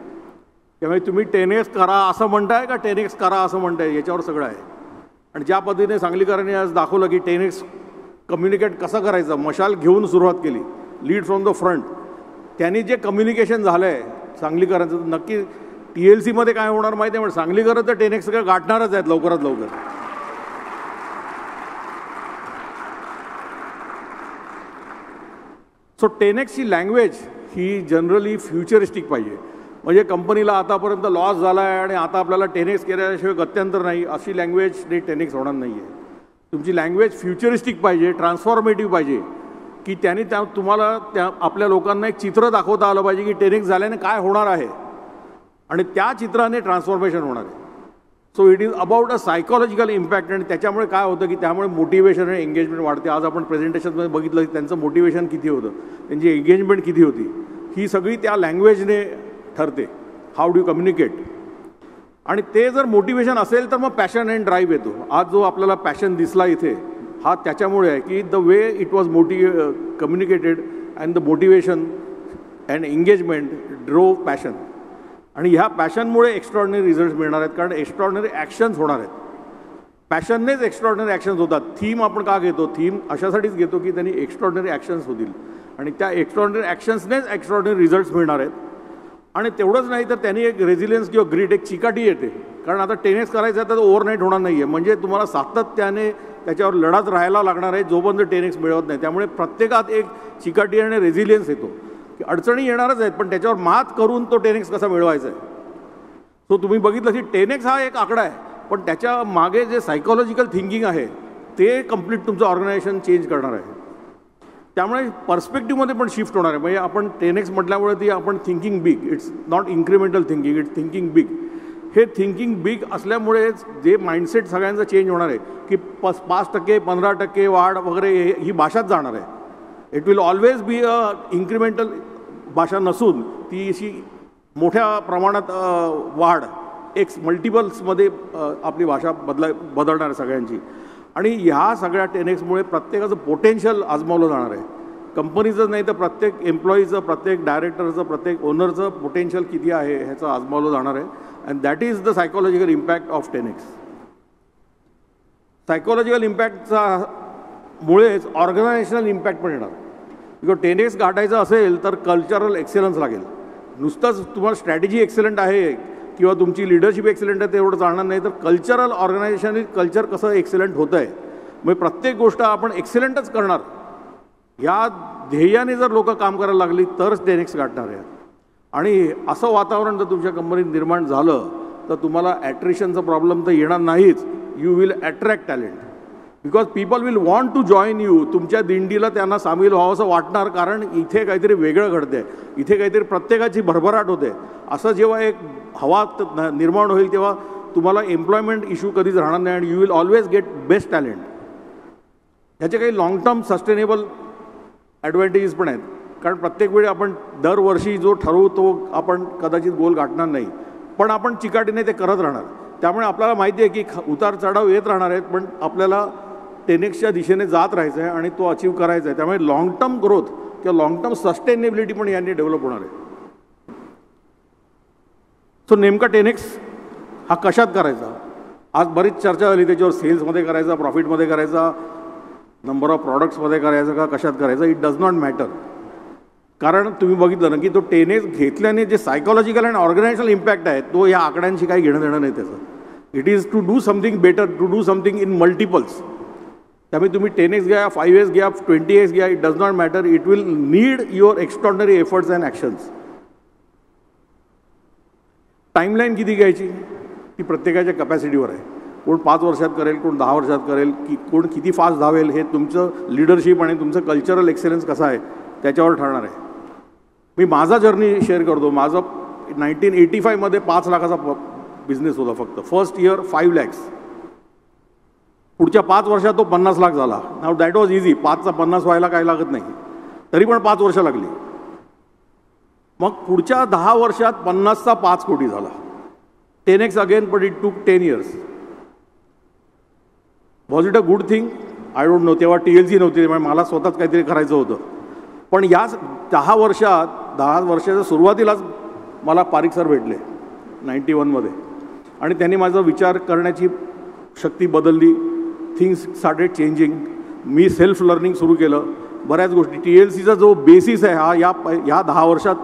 त्यामुळे तुम्ही 10X करा असं म्हणताय का 10X करा असं म्हणताय, याच्यावर सगळं आहे. आणि ज्या पद्धतीने सांगलीकरांनी आज दाखवलं की 10X कम्युनिकेट कसं करायचं, मशाल घेऊन सुरुवात केली, लीड फ्रॉम द फ्रंट, त्यांनी जे कम्युनिकेशन झालं आहे सांगलीकरांचं, नक्की TLCमध्ये काय होणार माहिती आहे. म्हणजे सांगलीकरं तर 10X सगळं गाठणारच आहेत लवकरात लवकर. सो 10Xची लँग्वेज ही जनरली फ्युचरिस्टिक पाहिजे. म्हणजे कंपनीला आतापर्यंत लॉस झाला आहे आणि आता आपल्याला 10X केल्याशिवाय गत्यंतर नाही, अशी लँग्वेजने 10X होणार नाही आहे. तुमची लँग्वेज फ्युचरिस्टिक पाहिजे, ट्रान्सफॉर्मेटिव्ह पाहिजे, की त्यांनी तुम्हाला आपल्या लोकांना एक चित्र दाखवता आलं पाहिजे की 10X झाल्याने काय होणार आहे, आणि त्या चित्राने ट्रान्सफॉर्मेशन होणार आहे. So it is about a psychological impact. आणि त्याच्यामुळे काय होतं की त्यामुळे मोटिवेशन आणि एंगेजमेंट वाढते. आज आपण प्रेझेंटेशनमध्ये बघितलं की त्यांचं मोटिवेशन किती होतं, त्यांची एंगेजमेंट किती होती, ही सगळी त्या लँग्वेजने ठरते. How do communicate. आणि ते जर मोटिवेशन असेल तर मग पॅशन अँड ड्राईव्ह येतो. आज जो आपल्याला पॅशन दिसला इथे, हा त्याच्यामुळे आहे की the way it was communicated and the motivation and engagement drove passion. आणि ह्या पॅशनमुळे एक्स्ट्रॉर्डिनरी रिझल्ट्स मिळणार आहेत, कारण एक्स्ट्रॉर्डिनरी ॲक्शन्स होणार आहेत. पॅशननेच एक्स्ट्रॉर्डिनरी ॲक्शन्स होतात. थीम आपण का घेतो, थीम अशासाठीच घेतो की त्यांनी एक्स्ट्रॉर्डिनरी ॲक्शन्स होतील, आणि त्या एक्स्ट्रॉर्डिनरी ॲक्शन्सनेच एक्स्ट्रॉर्डिनरी रिझल्ट्स मिळणार आहेत. आणि तेवढंच नाही तर त्यांनी एक रेझिलियन्स किंवा ग्रीट, एक चिकाटी येते. कारण आता 10x करायचं आहे तर ओव्हरनाईट होणार नाही आहे, म्हणजे तुम्हाला सातत्याने त्याच्यावर लढत राहायला लागणार आहे जोपर्यंत 10x मिळवत नाही. त्यामुळे प्रत्येकात एक चिकाटी आणि रेझिलियन्स येतो की अडचणी येणारच आहेत, पण त्याच्यावर मात करून तो 10x कसा मिळवायचा आहे. सो तुम्ही बघितलं की 10x हा एक आकडा आहे, पण त्याच्या मागे जे सायकोलॉजिकल थिंकिंग आहे ते कम्प्लीट तुमचं ऑर्गनायझेशन चेंज करणार आहे. त्यामुळे पर्स्पेक्टिव्हमध्ये पण शिफ्ट होणार आहे. म्हणजे आपण 10x म्हटल्यामुळे ती आपण thinking big, it's not incremental thinking, it's thinking big. हे थिंकिंग बिग असल्यामुळे जे माइंडसेट सगळ्यांचा चेंज होणार आहे की 5% 15% वाढ वगैरे ही भाषाच जाणार आहे. It will always be a incremental भाषा नसून ती अशी मोठ्या प्रमाणात वाढ एक्स मल्टिपल्समध्ये आपली भाषा बदलणार आहे सगळ्यांची. आणि ह्या सगळ्या 10xमुळे प्रत्येकाचं पोटेन्शियल आजमावलं जाणार आहे. कंपनीचं नाही तर प्रत्येक एम्प्लॉईचं, प्रत्येक डायरेक्टरचं, प्रत्येक ओनरचं पोटेन्शियल किती आहे ह्याचं आजमावलं जाणार आहे. And that is the psychological impact of 10x. Psychological इम्पॅक्टचा मुळेच ऑर्गनायझेशनल इम्पॅक्ट पण येणार. बिकॉज 10x गाठायचं असेल तर कल्चरल एक्सेलन्स लागेल. नुसतंच तुम्हाला स्ट्रॅटेजी एक्सेलंट आहे किंवा तुमची लिडरशिप एक्सेलंट आहे तेवढं चालणार नाही, तर कल्चरल ऑर्गनायझेशन कल्चर कसं एक्सेलंट होतं आहे, म्हणजे प्रत्येक गोष्ट आपण एक्सेलंटच करणार या ध्येयाने जर लोक काम करायला लागली तरच 10x गाठणार आहे. आणि असं वातावरण जर तुमच्या कंपनीत निर्माण झालं तर तुम्हाला ॲट्रिशनचा प्रॉब्लेम तर येणार नाहीच. You will attract talent because people will want to join you. तुमच्या दिंडीला त्यांना सामील व्हावं असं वाटणार, कारण इथे काहीतरी वेगळं घडतंय, इथे काहीतरी प्रत्येकाची भरभराट होते. असं जेव्हा एक हवा निर्माण होईल तेव्हा तुम्हाला एम्प्लॉयमेंट इश्यू कधीच राहणार नाही आणि you will always get best talent. ह्याचे काही लाँग टर्म सस्टेनेबल ॲडव्हान्टेजेस पण आहेत. कारण प्रत्येक वेळी आपण दरवर्षी जो ठरवू तो आपण कदाचित गोल गाठणार नाही, पण आपण चिकाटीने ते करत राहणार. त्यामुळे आपल्याला माहिती आहे की उतार चढाव येत राहणार आहेत, पण आपल्याला 10xच्या दिशेने जात राहायचं आहे आणि तो अचीव करायचा आहे. त्यामुळे लाँग टर्म ग्रोथ किंवा लाँग टर्म सस्टेनेबिलिटी पण यांनी डेव्हलप होणार आहे. सो नेमका 10x हा कशात करायचा, आज बरीच चर्चा झाली त्याच्यावर. सेल्समध्ये करायचा, प्रॉफिटमध्ये करायचा, नंबर ऑफ प्रॉडक्ट्समध्ये करायचं का कशात करायचं, इट डज नॉट मॅटर. कारण तुम्ही बघितलं ना की तो 10x घेतल्याने जे सायकोलॉजिकल आणि ऑर्गनायझेशनल इम्पॅक्ट आहे तो या आकड्यांशी काही घेणं देणं नाही त्याचं. It is to do something better, to do something in multiples. त्यामुळे तुम्ही 10x घ्या, 5x घ्या, 20x घ्या, it does not matter. It will need your extraordinary efforts and actions. Timeline किती घ्यायची ती प्रत्येकाच्या कॅपॅसिटीवर आहे. कोण 5 वर्षात करेल, कोण 10 वर्षात करेल, की कोण किती फास्ट धावेल हे तुमचं लिडरशिप आणि तुमचं कल्चरल एक्सेलन्स कसं आहे त्याच्यावर ठरणार आहे. मी माझा जर्नी शेअर करतो. माझं 1985 5 लाखाचा बिझनेस होता फक्त. First year 5 lakhs. पुढच्या 5 वर्षात तो 50 लाख झाला. Now that was easy. 5चा 50 व्हायला काही लागत नाही, तरी पण 5 वर्ष लागली. मग पुढच्या 10 वर्षात 50चा 5 कोटी झाला. 10x again, but it took 10 years. Was it a good thing? I don't know. तेव्हा TLC नव्हती, त्यामुळे मला स्वतःच काहीतरी करायचं होतं. पण या 10 वर्षाच्या सुरुवातीलाच मला पारिक सर भेटले 91 आणि त्यांनी माझा विचार करण्याची शक्ती बदलली. Things started changing. मी सेल्फ लर्निंग सुरू केलं. बऱ्याच गोष्टी TLCचा जो बेसिस आहे हा या 10 वर्षात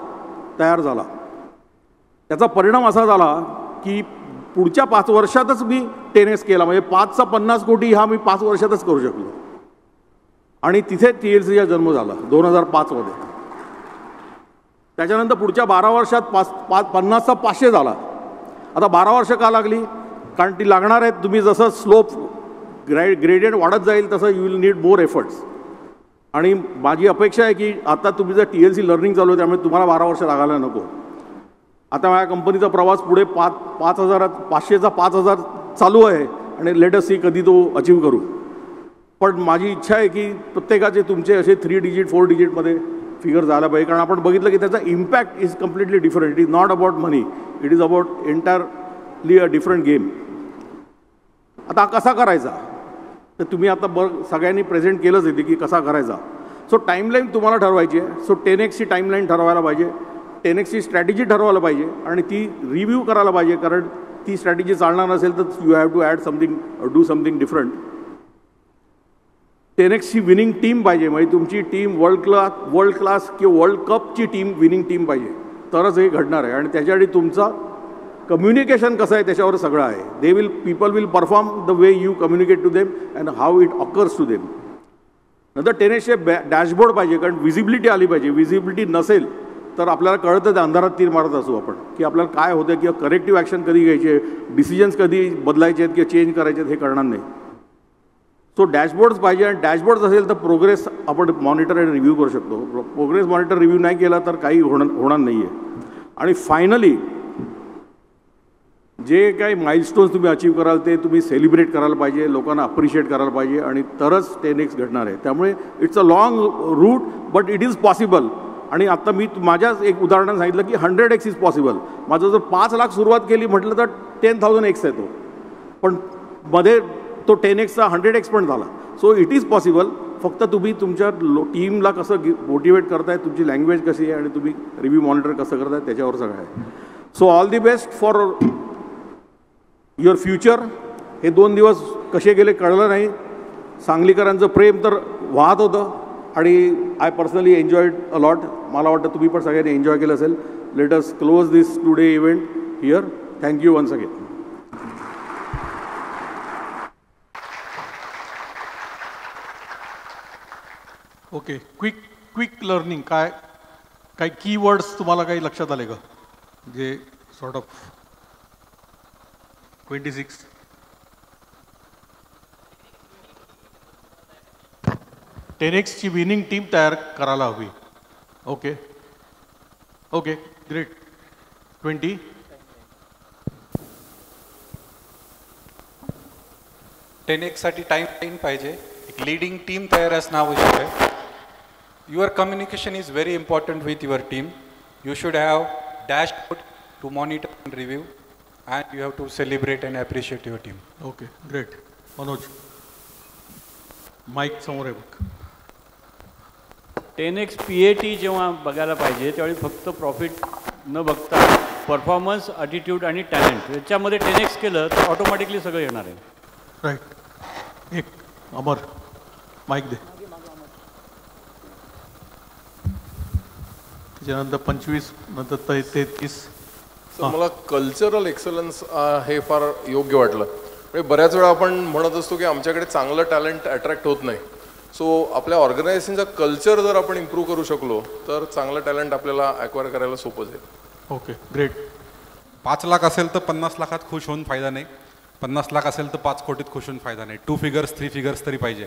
तयार झाला. त्याचा परिणाम असा झाला की पुढच्या 5 वर्षातच मी 10x केला. म्हणजे 5चा 50 कोटी हा मी 5 वर्षातच करू शकलो. आणि तिथे TLCचा जन्म झाला 2005 त्याच्यानंतर पुढच्या 12 वर्षात 50चा 500 झाला. आता 12 वर्ष का लागली? कारण ती लागणार आहेत. तुम्ही जसं स्लोप ग्रेडियंट वाढत जाईल तसं you will need more efforts. आणि माझी अपेक्षा आहे की आता तुम्ही जर TLC लर्निंग चालू आहे त्यामुळे तुम्हाला 12 वर्ष लागायला नको. आता माझ्या कंपनीचा प्रवास पुढे 5,000चा 5,000 चालू आहे आणि लेट अस सी कधी तो अचीव करू. पण माझी इच्छा आहे की प्रत्येकाचे तुमचे असे 3 digit 4 digitमध्ये फिगर झाला पाहिजे. कारण आपण बघितलं की त्याचा impact is completely different. It is not about money, it is about entirely a different game. आता कसा करायचा तर तुम्ही आता सगळ्यांनी प्रेझेंट केलंच येते की कसा करायचा. सो टाईमलाईन तुम्हाला ठरवायची आहे. सो 10xची टाईमलाईन ठरवायला पाहिजे, 10xची स्ट्रॅटेजी ठरवायला पाहिजे आणि ती रिव्ह्यू करायला पाहिजे. कारण ती स्ट्रॅटेजी चालणार नसेल तर you have to add something, do something different. 10xची विनिंग टीम पाहिजे. म्हणजे तुमची टीम वर्ल्ड क्लास किंवा वर्ल्ड कपची टीम विनिंग टीम पाहिजे. तरच हे घडणार आहे. आणि त्याच्यासाठी तुमचा कम्युनिकेशन कसं आहे त्याच्यावर सगळं आहे. People will perform the way you communicate to them and how it occurs to them. नंतर टेनिसचे डॅशबोर्ड पाहिजे, कारण विजिबिलिटी आली पाहिजे. विजिबिलिटी नसेल तर आपल्याला कळतं ते अंधारात तीर मारत असू आपण, की आपल्याला काय होतं किंवा करेक्टिव्ह ॲक्शन कधी घ्यायचे, डिसिजन्स कधी बदलायचे आहेत किंवा चेंज करायचे आहेत हे कळणार नाही. सो डॅशबोर्ड्स पाहिजे, आणि डॅशबोर्ड्स असेल तर प्रोग्रेस आपण मॉनिटर आणि रिव्ह्यू करू शकतो. प्रोग्रेस मॉनिटर रिव्ह्यू नाही केला तर काही होणार नाही आहे. आणि फायनली जे काही माइलस्टोन्स तुम्ही अचीव कराल ते तुम्ही सेलिब्रेट करायला पाहिजे, लोकांना अप्रिशिएट करायला पाहिजे, आणि तरच 10x घडणार आहे. त्यामुळे it's a long route but it is possible. आणि आता मी माझ्याच एक उदाहरण सांगितलं की 100x इज पॉसिबल. माझं जर 5 लाख सुरुवात केली म्हटलं तर 10,000x येतो, पण मध्ये तो 10xचा 100x पण झाला. So it is possible. फक्त तुम्ही तुमच्या टीमला कसं मोटिवेट करताय, तुमची लँग्वेज कशी आहे आणि तुम्ही रिव्ह्यू मॉनिटर कसं करताय त्याच्यावर सगळं आहे. So all the best for your future. हे 2 दिवस कसे गेले कळलं नाही. सांगलीकरांचं प्रेम तर वाहत होतं आणि I personally enjoyed a lot. मला वाटतं तुम्ही पण सगळ्यांनी एन्जॉय केलं असेल. Let us close this today event here. Thank you once again. Okay, quick learning. काय कीवर्ड्स तुम्हाला काही लक्षात आले का, जे सॉर्ट ऑफ 26 10xची विनिंग टीम तयार करायला हवी. Okay okay great. 20 10x time पाहिजे. एक लीडिंग टीम तयार असणं आवश्यक आहे. Your communication is very important with your team. You should have dashboard to monitor and review and you have to celebrate and appreciate your team. Okay, great. Manoj, mic समोर आहे बघ. 10x PAT जेव्हा बघायला पाहिजे त्यावेळी फक्त profit न बघता परफॉर्मन्स, ॲटिट्यूड आणि टॅलेंट याच्यामध्ये 10x केलं तर ऑटोमॅटिकली सगळं येणार आहे. राईट. एक अमर माईक दे. त्याच्यानंतर 25, नंतर 33. मला कल्चरल एक्सलन्स हे फार योग्य वाटलं. म्हणजे बऱ्याच वेळा आपण म्हणत असतो की आमच्याकडे चांगलं टॅलेंट अट्रॅक्ट होत नाही. सो आपल्या ऑर्गनायझेशनचा कल्चर जर आपण इम्प्रूव्ह करू शकलो तर चांगलं टॅलेंट आपल्याला ॲक्वायर करायला सोपं जाईल. Okay great. 5 लाख असेल तर 50 लाखात खुश होऊन फायदा नाही. 50 लाख असेल तर 5 कोटीत खुश होऊन फायदा नाही. 2 फिगर्स 3 फिगर्स तरी पाहिजे.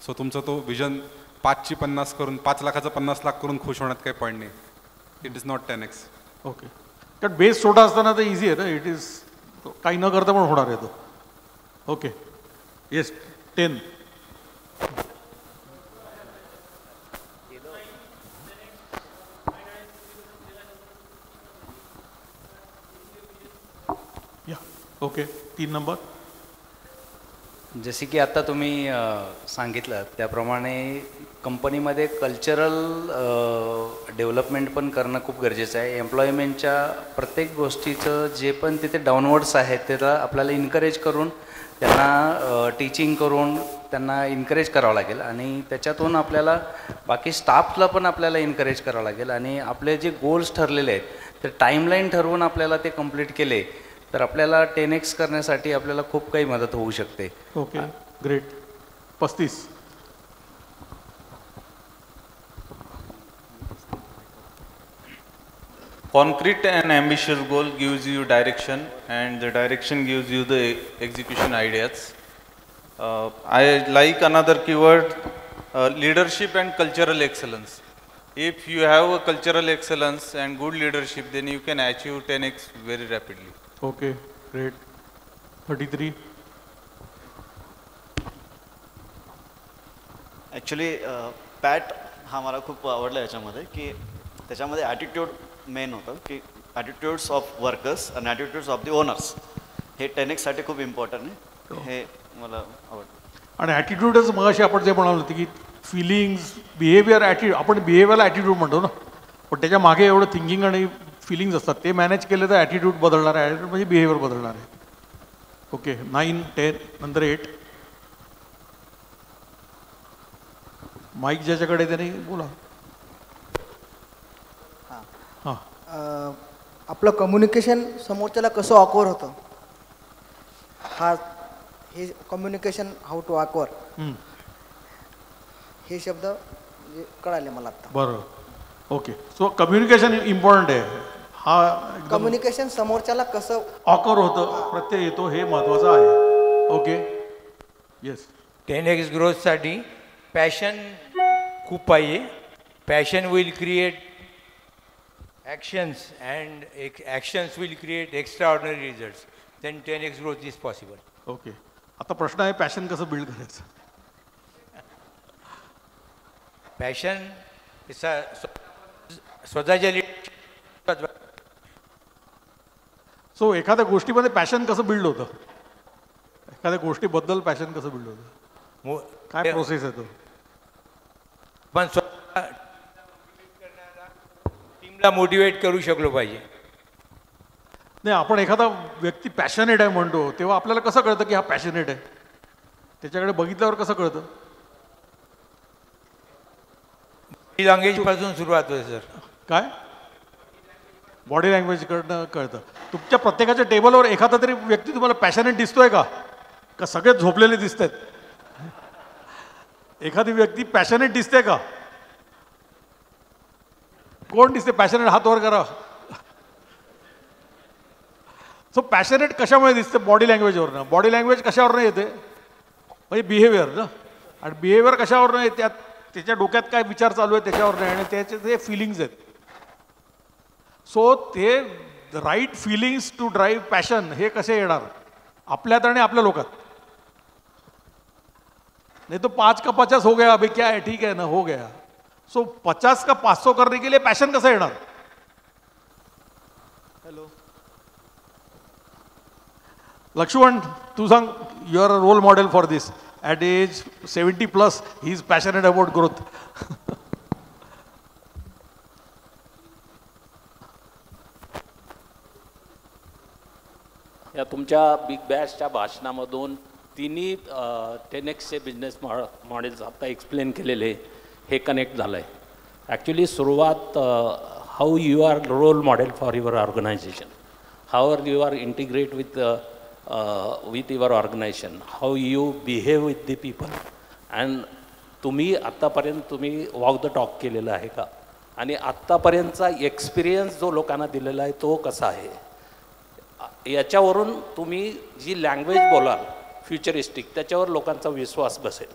सो तुमचं तो विजन 5ची 50 करून 5 लाखाचं 50 लाख करून खुश होण्यात काही पॉईंट नाही. It is not 10x. Okay, कारण बेस छोटा असताना तर इझी आहे ना. इट इज काही न करता पण होणार आहे तो. Okay yes 10. या ओके 3 नंबर. जसे की आता तुम्ही सांगितलं त्याप्रमाणे कंपनीमध्ये कल्चरल डेव्हलपमेंट पण करणं खूप गरजेचं आहे. एम्प्लॉयमेंटच्या प्रत्येक गोष्टीचं जे पण तिथे डाऊनवर्ड्स आहेत त्याला आपल्याला इन्करेज करून त्यांना टीचिंग करून त्यांना इन्करेज करावं लागेल. आणि त्याच्यातून आपल्याला बाकी स्टाफला पण आपल्याला इन्करेज करावं लागेल. आणि आपले जे गोल्स ठरलेले आहेत ते टाईमलाईन ठरवून आपल्याला ते कंप्लीट केले तर आपल्याला 10x करण्यासाठी आपल्याला खूप काही मदत होऊ शकते. Okay great. 35. Concrete and ambitious goal gives you direction, and the direction gives you the execution ideas. I like another keyword, leadership and cultural excellence. If you have a cultural excellence and good leadership, then you can achieve 10x very rapidly. Okay, great. 33. Actually पॅट हा मला खूप आवडला याच्यामध्ये, की त्याच्यामध्ये attitude main होतं, की attitudes of workers आणि ॲटिट्यूड्स ऑफ द ओनर्स हे 10x खूप इम्पॉर्टंट आहे. हे मला आवडतं. आणि ॲटिट्यूडच मग अशी आपण जे म्हणालो होतं की फिलिंग्स, बिहेवियर, ॲटिट्यूड. आपण बिहेवियरला ॲटिट्यूड म्हणतो ना, पण त्याच्या मागे एवढं थिंकिंग आणि फिलिंग्स असतात. ते मॅनेज केले तर ॲटिट्यूड बदलणार आहे. ॲटिट्यूड म्हणजे बिहेवियर बदलणार आहे. ओके 9, 10 नंतर 8. माईक ज्याच्याकडे त्याने बोला. आपलं कम्युनिकेशन समोरच्याला कसं ऑकवर होतं, हे कम्युनिकेशन हाऊ टू ऑकवर, हे शब्द म्हणजे कळाले मला आता. बरोबर. ओके. सो कम्युनिकेशन इम्पॉर्टंट आहे. हा कम्युनिकेशन समोरच्याला कसं ऑकवर होतं, प्रत्यय येतो, हे महत्वाचं आहे. ओके. येस. 10x ग्रोथसाठी पॅशन खूप पाहिजे. Passion will create actions and actions will create extraordinary results. Then 10x growth is possible. Okay. आता प्रश्न आहे पॅशन कसं बिल्ड करायचं. पॅशन स्वतःच्या सो एखाद्या गोष्टीमध्ये पॅशन कसं बिल्ड होतं, एखाद्या गोष्टीबद्दल पॅशन कसं बिल्ड होतं, काय प्रोसेस आहे तो. पण टीमला मोटिवेट करू शकलो पाहिजे. नाही, आपण एखादा व्यक्ती पॅशनेट आहे म्हणतो तेव्हा आपल्याला कसं कळतं की हा पॅशनेट आहे, त्याच्याकडे बघितल्यावर कसं कळतं. बॉडी लँग्वेज पासून सुरुवात होते सर. काय बॉडी लँग्वेज कडनं कळतं. तुमच्या प्रत्येकाच्या टेबलवर एखादा तरी व्यक्ती तुम्हाला पॅशनेट दिसतोय का, का सगळे झोपलेले दिसत आहेत. एखादी व्यक्ती पॅशनेट दिसते का, कोण दिसते पॅशनेट, हात वर करा. सो पॅशनेट कशामुळे दिसते, बॉडी लँग्वेजवरनं. बॉडी लँग्वेज कशावरनं येते, म्हणजे बिहेवियर ना, आणि बिहेवियर कशावरनं येते, त्याच्या डोक्यात काय विचार चालू आहे त्याच्यावर नाही, आणि त्याचे ते फिलिंग्स आहेत. सो ते right feelings to drive passion हे कसे येणार आपल्यात आणि आपल्या लोकात. नहीं तो 5 का 50 हो गया, अभी क्या है, ठीक है ना, हो गया. सो 50 का 500 करने के लिए पॅशन कसं येणार. हॅलो लक्ष्मण, तू सांग. You are a role model for this. At age 70+, he is passionate about growth. या तुमच्या बिग बॅशच्या भाषणामधून तिन्ही 10xचे बिझनेस मॉडेल्स आता एक्सप्लेन केलेले हे कनेक्ट झालं आहे. ॲक्च्युली सुरुवात how you are role model for your organization, how are you are integrate with your organization, how you behave with the people, and तुम्ही आत्तापर्यंत तुम्ही वॉक द टॉक केलेलं आहे का, आणि आत्तापर्यंतचा एक्सपिरियन्स जो लोकांना दिलेला आहे तो कसा आहे. याच्यावरून तुम्ही जी लँग्वेज बोलाल फ्युचरिस्टिक, त्याच्यावर लोकांचा विश्वास बसेल.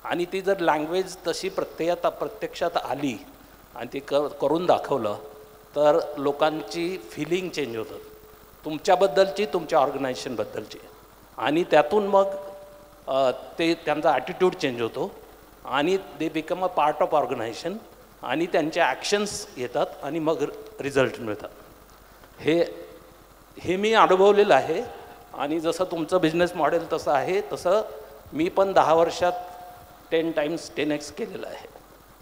आणि ती जर लँग्वेज तशी प्रत्यक्षात आली आणि ती करून दाखवलं तर लोकांची फिलिंग चेंज होतं, तुमच्याबद्दलची, तुमच्या ऑर्गनायझेशनबद्दलची, आणि त्यातून मग ते त्यांचा ॲटिट्यूड चेंज होतो आणि they become a part of organization, आणि त्यांचे ॲक्शन्स येतात आणि मग रिझल्ट मिळतात. हे मी अनुभवलेलं आहे. आणि जसं तुमचं बिझनेस मॉडेल तसं आहे तसं मी पण 10 वर्षात 10 times 10x केलेलं आहे,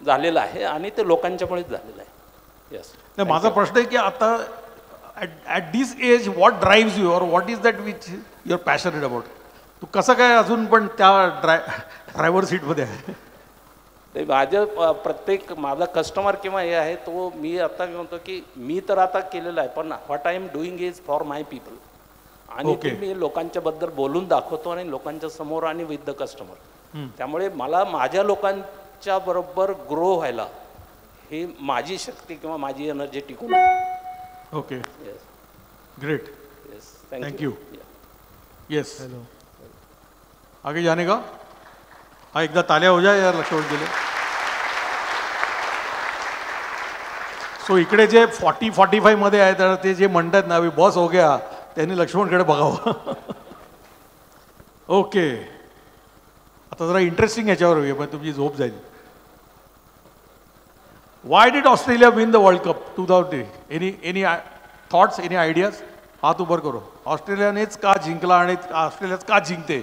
झालेलं आहे, आणि ते लोकांच्यामुळेच झालेलं आहे. येस. माझा प्रश्न आहे की आता at this age what drives you, or what is that which you're passionate about. तू कसं काय अजून पण त्या ड्रायव्हर सीटमध्ये आहे. ते माझा कस्टमर किंवा हे आहे तो मी आता म्हणतो की मी तर आता केलेलं आहे, पण what I am doing is for my people, आणि ते मी लोकांच्या बद्दल बोलून दाखवतो आणि लोकांच्या समोर आणि विथ द कस्टमर. त्यामुळे मला माझ्या लोकांच्या बरोबर ग्रो व्हायला ही माझी शक्ती किंवा माझी एनर्जी टिकून आहे. Okay, great, thank you. Yes, आगे जाने का. हाँ, एकदा तालिया हो जाए यार लक्ष्मण के लिए. सो इकडे जे 40-45 मध्ये आहेत तर ते जे म्हणतात ना, अभी बॉस हो गया, त्यांनी लक्ष्मणकडे बघावं. ओके, आता जरा इंटरेस्टिंग याच्यावर होऊया, पण तुमची झोप जाईल. Why did Australia win the World Cup 2003? Any thoughts, any ideas? हात उभर करो. ऑस्ट्रेलियानेच का जिंकला आणि ऑस्ट्रेलियाच का जिंकते.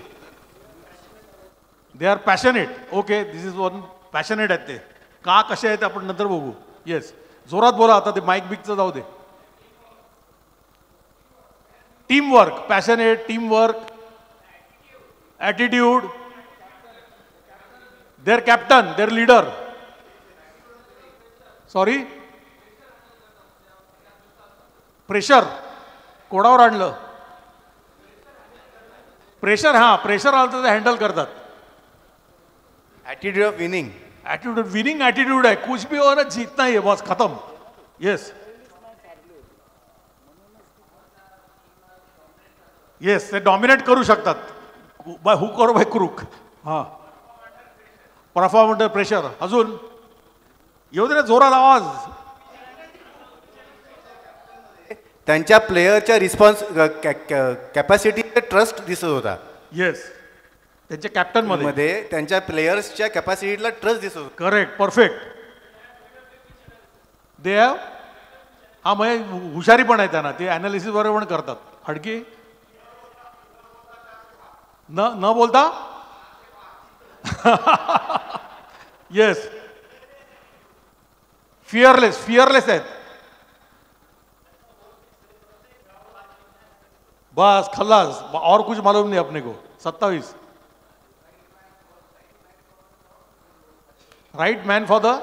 They are passionate. Okay, this is one. Passionate आहेत ते. का कसे आहेत आपण नंतर बघू. येस, जोरात बोला आता, ते माईक बिकचं जाऊ दे. Teamwork, passionate, teamwork, attitude, their captain, their leader. Sorry, pressure कोणावर आणलं? प्रेशर, हां प्रेशर आलं तर ते हँडल करतात. Attitude of winning. Attitude winning attitude आहे, कुछ भी हो ना जीतना ही है बस खतम. येस येस, ते डॉमिनेट करू शकतात बाय हुक और बाय क्रूक. हां परफॉर्म अंडर प्रेशर. अजून येऊ दे ना जोरात आवाज. त्यांच्या प्लेयरच्या रिस्पॉन्स कॅपॅसिटी ट्रस्ट दिसत होता. येस, त्यांच्या कॅप्टन मध्ये त्यांच्या प्लेयर्सच्या कॅपॅसिटीला ट्रस्ट दिसत होता. Correct, perfect. दे हॅव, हा म्हणजे हुशारी पण आहे त्यांना, ते ॲनालिसिस बरोबर पण करतात. आणखी न बोलता येस, फियरलेस आहेत. बस खल्लास, और कुछ मालूम नहीं अपने को. 27 right man for the.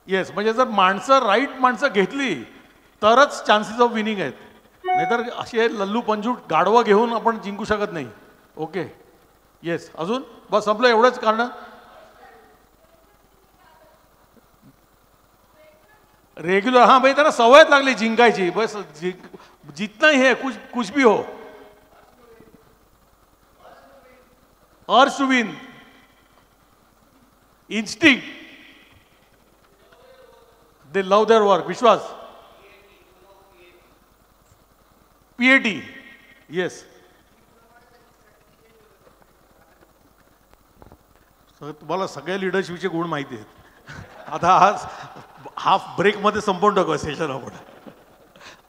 Yes, म्हणजे जर राईट माणसं घेतली तरच चान्सेस ऑफ विनिंग आहेत, नाहीतर असे लल्लू पंजू गाढवं घेऊन आपण जिंकू शकत नाही. Okay, yes. अजून बस संपलं, एवढंच कारण. रेग्युलर, हां भाई त्यांना सवयच लागली जिंकायची. बस जितना ही है, कुछ भी हो. Urge to win, instinct, they love their work. विश्वास, PAT. येस, तुम्हाला सगळ्या लिडरशिपचे गुण माहिती आहेत. आता आज हाफ ब्रेकमध्ये संपवून टाकू सेशन आपण.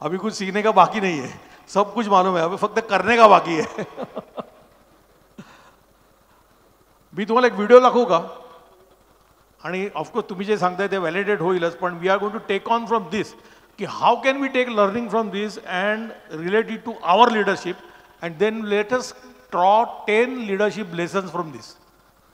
अभी कुछ सीखने का बाकी नहीं है, सब कुछ मालूम है, अभी फक्त करने का बाकी है. मी तुम्हाला एक व्हिडिओ दाखवू का? आणि ऑफकोर्स तुम्ही जे सांगताय ते व्हॅलिडेट होईलच, पण we are going to take on from this की how can we take learning from this and relate it to our leadership and then let us draw 10 leadership lessons from this.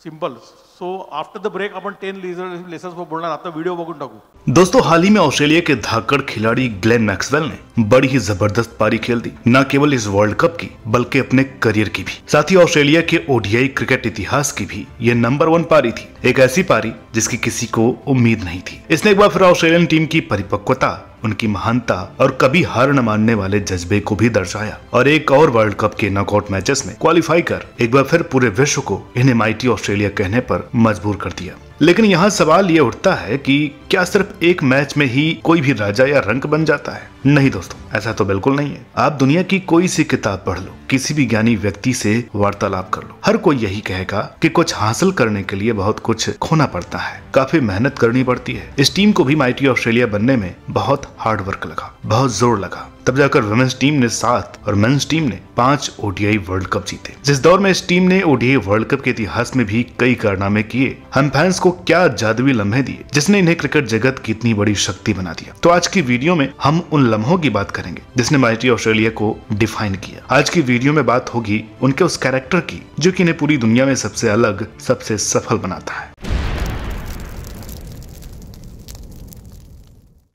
Simple. So after the break अपन 10 lessons पर बोलना. आता video बघून टाकू. दोस्तों, हाल ही में ऑस्ट्रेलिया के धाकड़ खिलाड़ी ग्लेन मैक्सवेल ने बड़ी ही जबरदस्त पारी खेल दी, न केवल इस वर्ल्ड कप की बल्कि अपने करियर की भी. साथ ही ऑस्ट्रेलिया के ODI क्रिकेट इतिहास की भी ये नंबर 1 पारी थी. एक ऐसी पारी जिसकी किसी को उम्मीद नहीं थी. इसने एक बार फिर ऑस्ट्रेलियन टीम की परिपक्वता, उनकी महानता और कभी हार न मानने वाले जज्बे को भी दर्शाया और एक और वर्ल्ड कप के नॉकआउट मैचेस में क्वालिफाई कर एक बार फिर पूरे विश्व को इन्हें माइटी ऑस्ट्रेलिया कहने पर मजबूर कर दिया. लेकिन यहाँ सवाल ये उठता है कि क्या सिर्फ एक मैच में ही कोई भी राजा या रंक बन जाता है? नहीं दोस्तों, ऐसा तो बिल्कुल नहीं है. आप दुनिया की कोई सी किताब पढ़ लो, किसी भी ज्ञानी व्यक्ति से वार्तालाप कर लो, हर कोई यही कहेगा कि कुछ हासिल करने के लिए बहुत कुछ खोना पड़ता है, काफी मेहनत करनी पड़ती है. इस टीम को भी माइटी ऑस्ट्रेलिया बनने में बहुत हार्ड वर्क लगा, बहुत जोर लगा. तब जाकर वुमेन्स टीम ने 7 और मेंस टीम ने 5 ODI वर्ल्ड कप जीते. जिस दौर में इस टीम ने ODI वर्ल्ड कप के इतिहास में भी कई कारनामे किए, हम फैंस को क्या जादुई लम्हे दिए जिसने इन्हें क्रिकेट जगत की इतनी बड़ी शक्ति बना दिया. तो आज की वीडियो में हम उन लम्हों की बात करेंगे जिसने माइटी ऑस्ट्रेलिया को डिफाइन किया. आज की वीडियो में बात होगी उनके उस कैरेक्टर की जो कि इन्हें पूरी दुनिया में सबसे अलग, सबसे सफल बनाता है.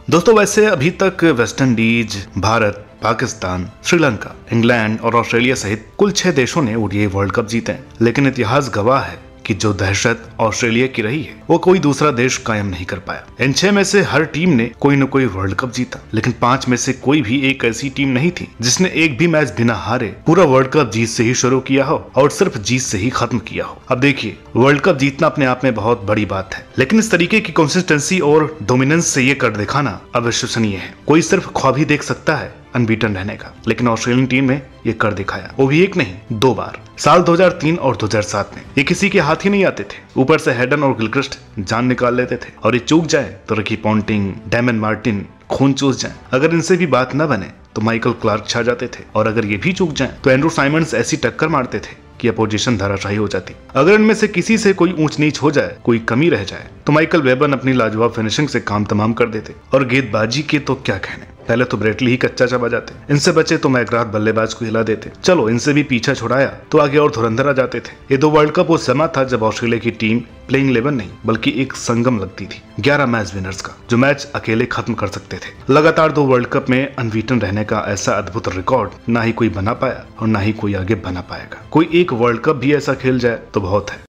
दोस्तों, वैसे अभी तक West Indies, Bharat, Pakistan, Sri Lanka, England और ऑस्ट्रेलिया सहित कुल 6 देशों ने ODI वर्ल्ड कप जीते हैं. लेकिन इतिहास गवाह है कि जो दहशत ऑस्ट्रेलिया की रही है वो कोई दूसरा देश कायम नहीं कर पाया. इन 6 में से हर टीम ने कोई न कोई वर्ल्ड कप जीता, लेकिन 5 में से कोई भी एक ऐसी टीम नहीं थी जिसने एक भी मैच बिना हारे पूरा वर्ल्ड कप जीत से ही शुरू किया हो और सिर्फ जीत से ही खत्म किया हो. अब देखिए, वर्ल्ड कप जीतना अपने आप में बहुत बड़ी बात है, लेकिन इस तरीके की कंसिस्टेंसी और डोमिनेंस से ये कर दिखाना अविश्वसनीय है. कोई सिर्फ ख्वाब ही देख सकता है अनबीटन रहने का, लेकिन ऑस्ट्रेलियन टीम ने ये कर दिखाया, वो भी एक नहीं 2 बार. साल 2003 और 2007 में ये किसी के हाथ ही नहीं आते थे. ऊपर से हेडन और गिलक्रिस्ट जान निकाल लेते थे और ये चूक जाए तो रिकी पॉन्टिंग, डैमन मार्टिन खून चूस जाए. अगर इनसे भी बात न बने तो माइकल क्लार्क छा जाते थे, और अगर ये भी चूक जाए तो एंड्रू साइमंड्स ऐसी टक्कर मारते थे कि अपोजिशन धराशायी हो जाती. अगर इनमें से किसी से कोई ऊंच नीच हो जाए, कोई कमी रह जाए, तो माइकल वेबन अपनी लाजवाब फिनिशिंग से काम तमाम कर देते. और गेंदबाजी के तो क्या कहने, पहले तो ब्रेटली ही कच्चा चबा जाते, इनसे बचे तो मैकग्राथ बल्लेबाज को हिला देते, चलो इनसे भी पीछा छुड़ाया तो आगे और धुरंधर आ जाते थे। ये 2 वर्ल्ड कप उस समय था जब ऑस्ट्रेलिया की टीम प्लेइंग 11 नहीं बल्कि एक संगम लगती थी 11 मैच विनर्स का, जो मैच अकेले खत्म कर सकते थे। लगातार 2 वर्ल्ड कप में अनबीटन रहने का ऐसा अद्भुत रिकॉर्ड ना ही कोई बना पाया और ना ही कोई आगे बना पाएगा। कोई एक वर्ल्ड कप भी ऐसा खेल जाए तो बहुत है।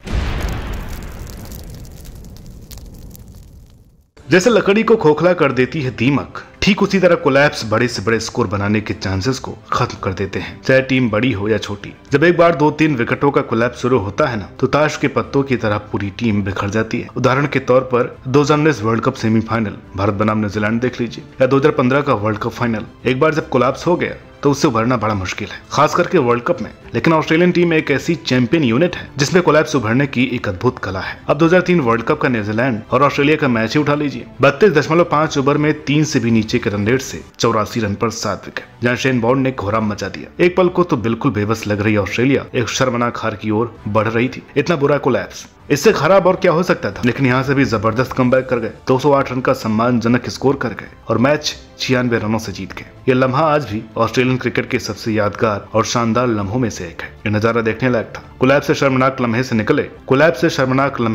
जैसे लकड़ी को खोखला कर देती है दीमक, ठीक उसी तरह कोलैप्स बड़े से बड़े स्कोर बनाने के चांसेस को खत्म कर देते हैं, चाहे टीम बड़ी हो या छोटी। जब एक बार 2-3 विकेटों का कोलैप्स शुरू होता है ना, तो ताश के पत्तों की तरह पूरी टीम बिखर जाती है। उदाहरण के तौर पर 2019 वर्ल्ड कप सेमीफाइनल भारत बनाम न्यूजीलैंड देख लीजिए, या 2015 का वर्ल्ड कप फाइनल। एक बार जब कोलैप्स हो गया तो उससे उभरना बड़ा मुश्किल है, खास करके वर्ल्ड कप में। लेकिन ऑस्ट्रेलियन टीम एक ऐसी चैंपियन यूनिट है जिसमें कोलैप्स उभरने की एक अद्भुत कला है। अब 2003 वर्ल्ड कप का न्यूजीलैंड और ऑस्ट्रेलिया का मैच ही उठा लीजिए। 32.5 ओवर में 3 से भी नीचे के रन रेट से 84 रन पर 7 विकेट, जहां शेन बॉन्ड ने कोहराम मचा दिया। एक पल को तो बिल्कुल बेबस लग रही ऑस्ट्रेलिया एक शर्मनाक हार की ओर बढ़ रही थी। इतना बुरा कोलैप्स, इससे खराब और क्या हो सकता था। लेकिन यहाँ से भी जबरदस्त कमबैक कर गए, 208 रन का सम्मानजनक स्कोर कर गए और मैच 96 रनों से जीत गए। ये लम्हा आज भी ऑस्ट्रेलियन क्रिकेट के सबसे यादगार और शानदार लम्हों में से एक है। ये नजारा देखने लायक था। कोलैप्स से शर्मनाक लम्हे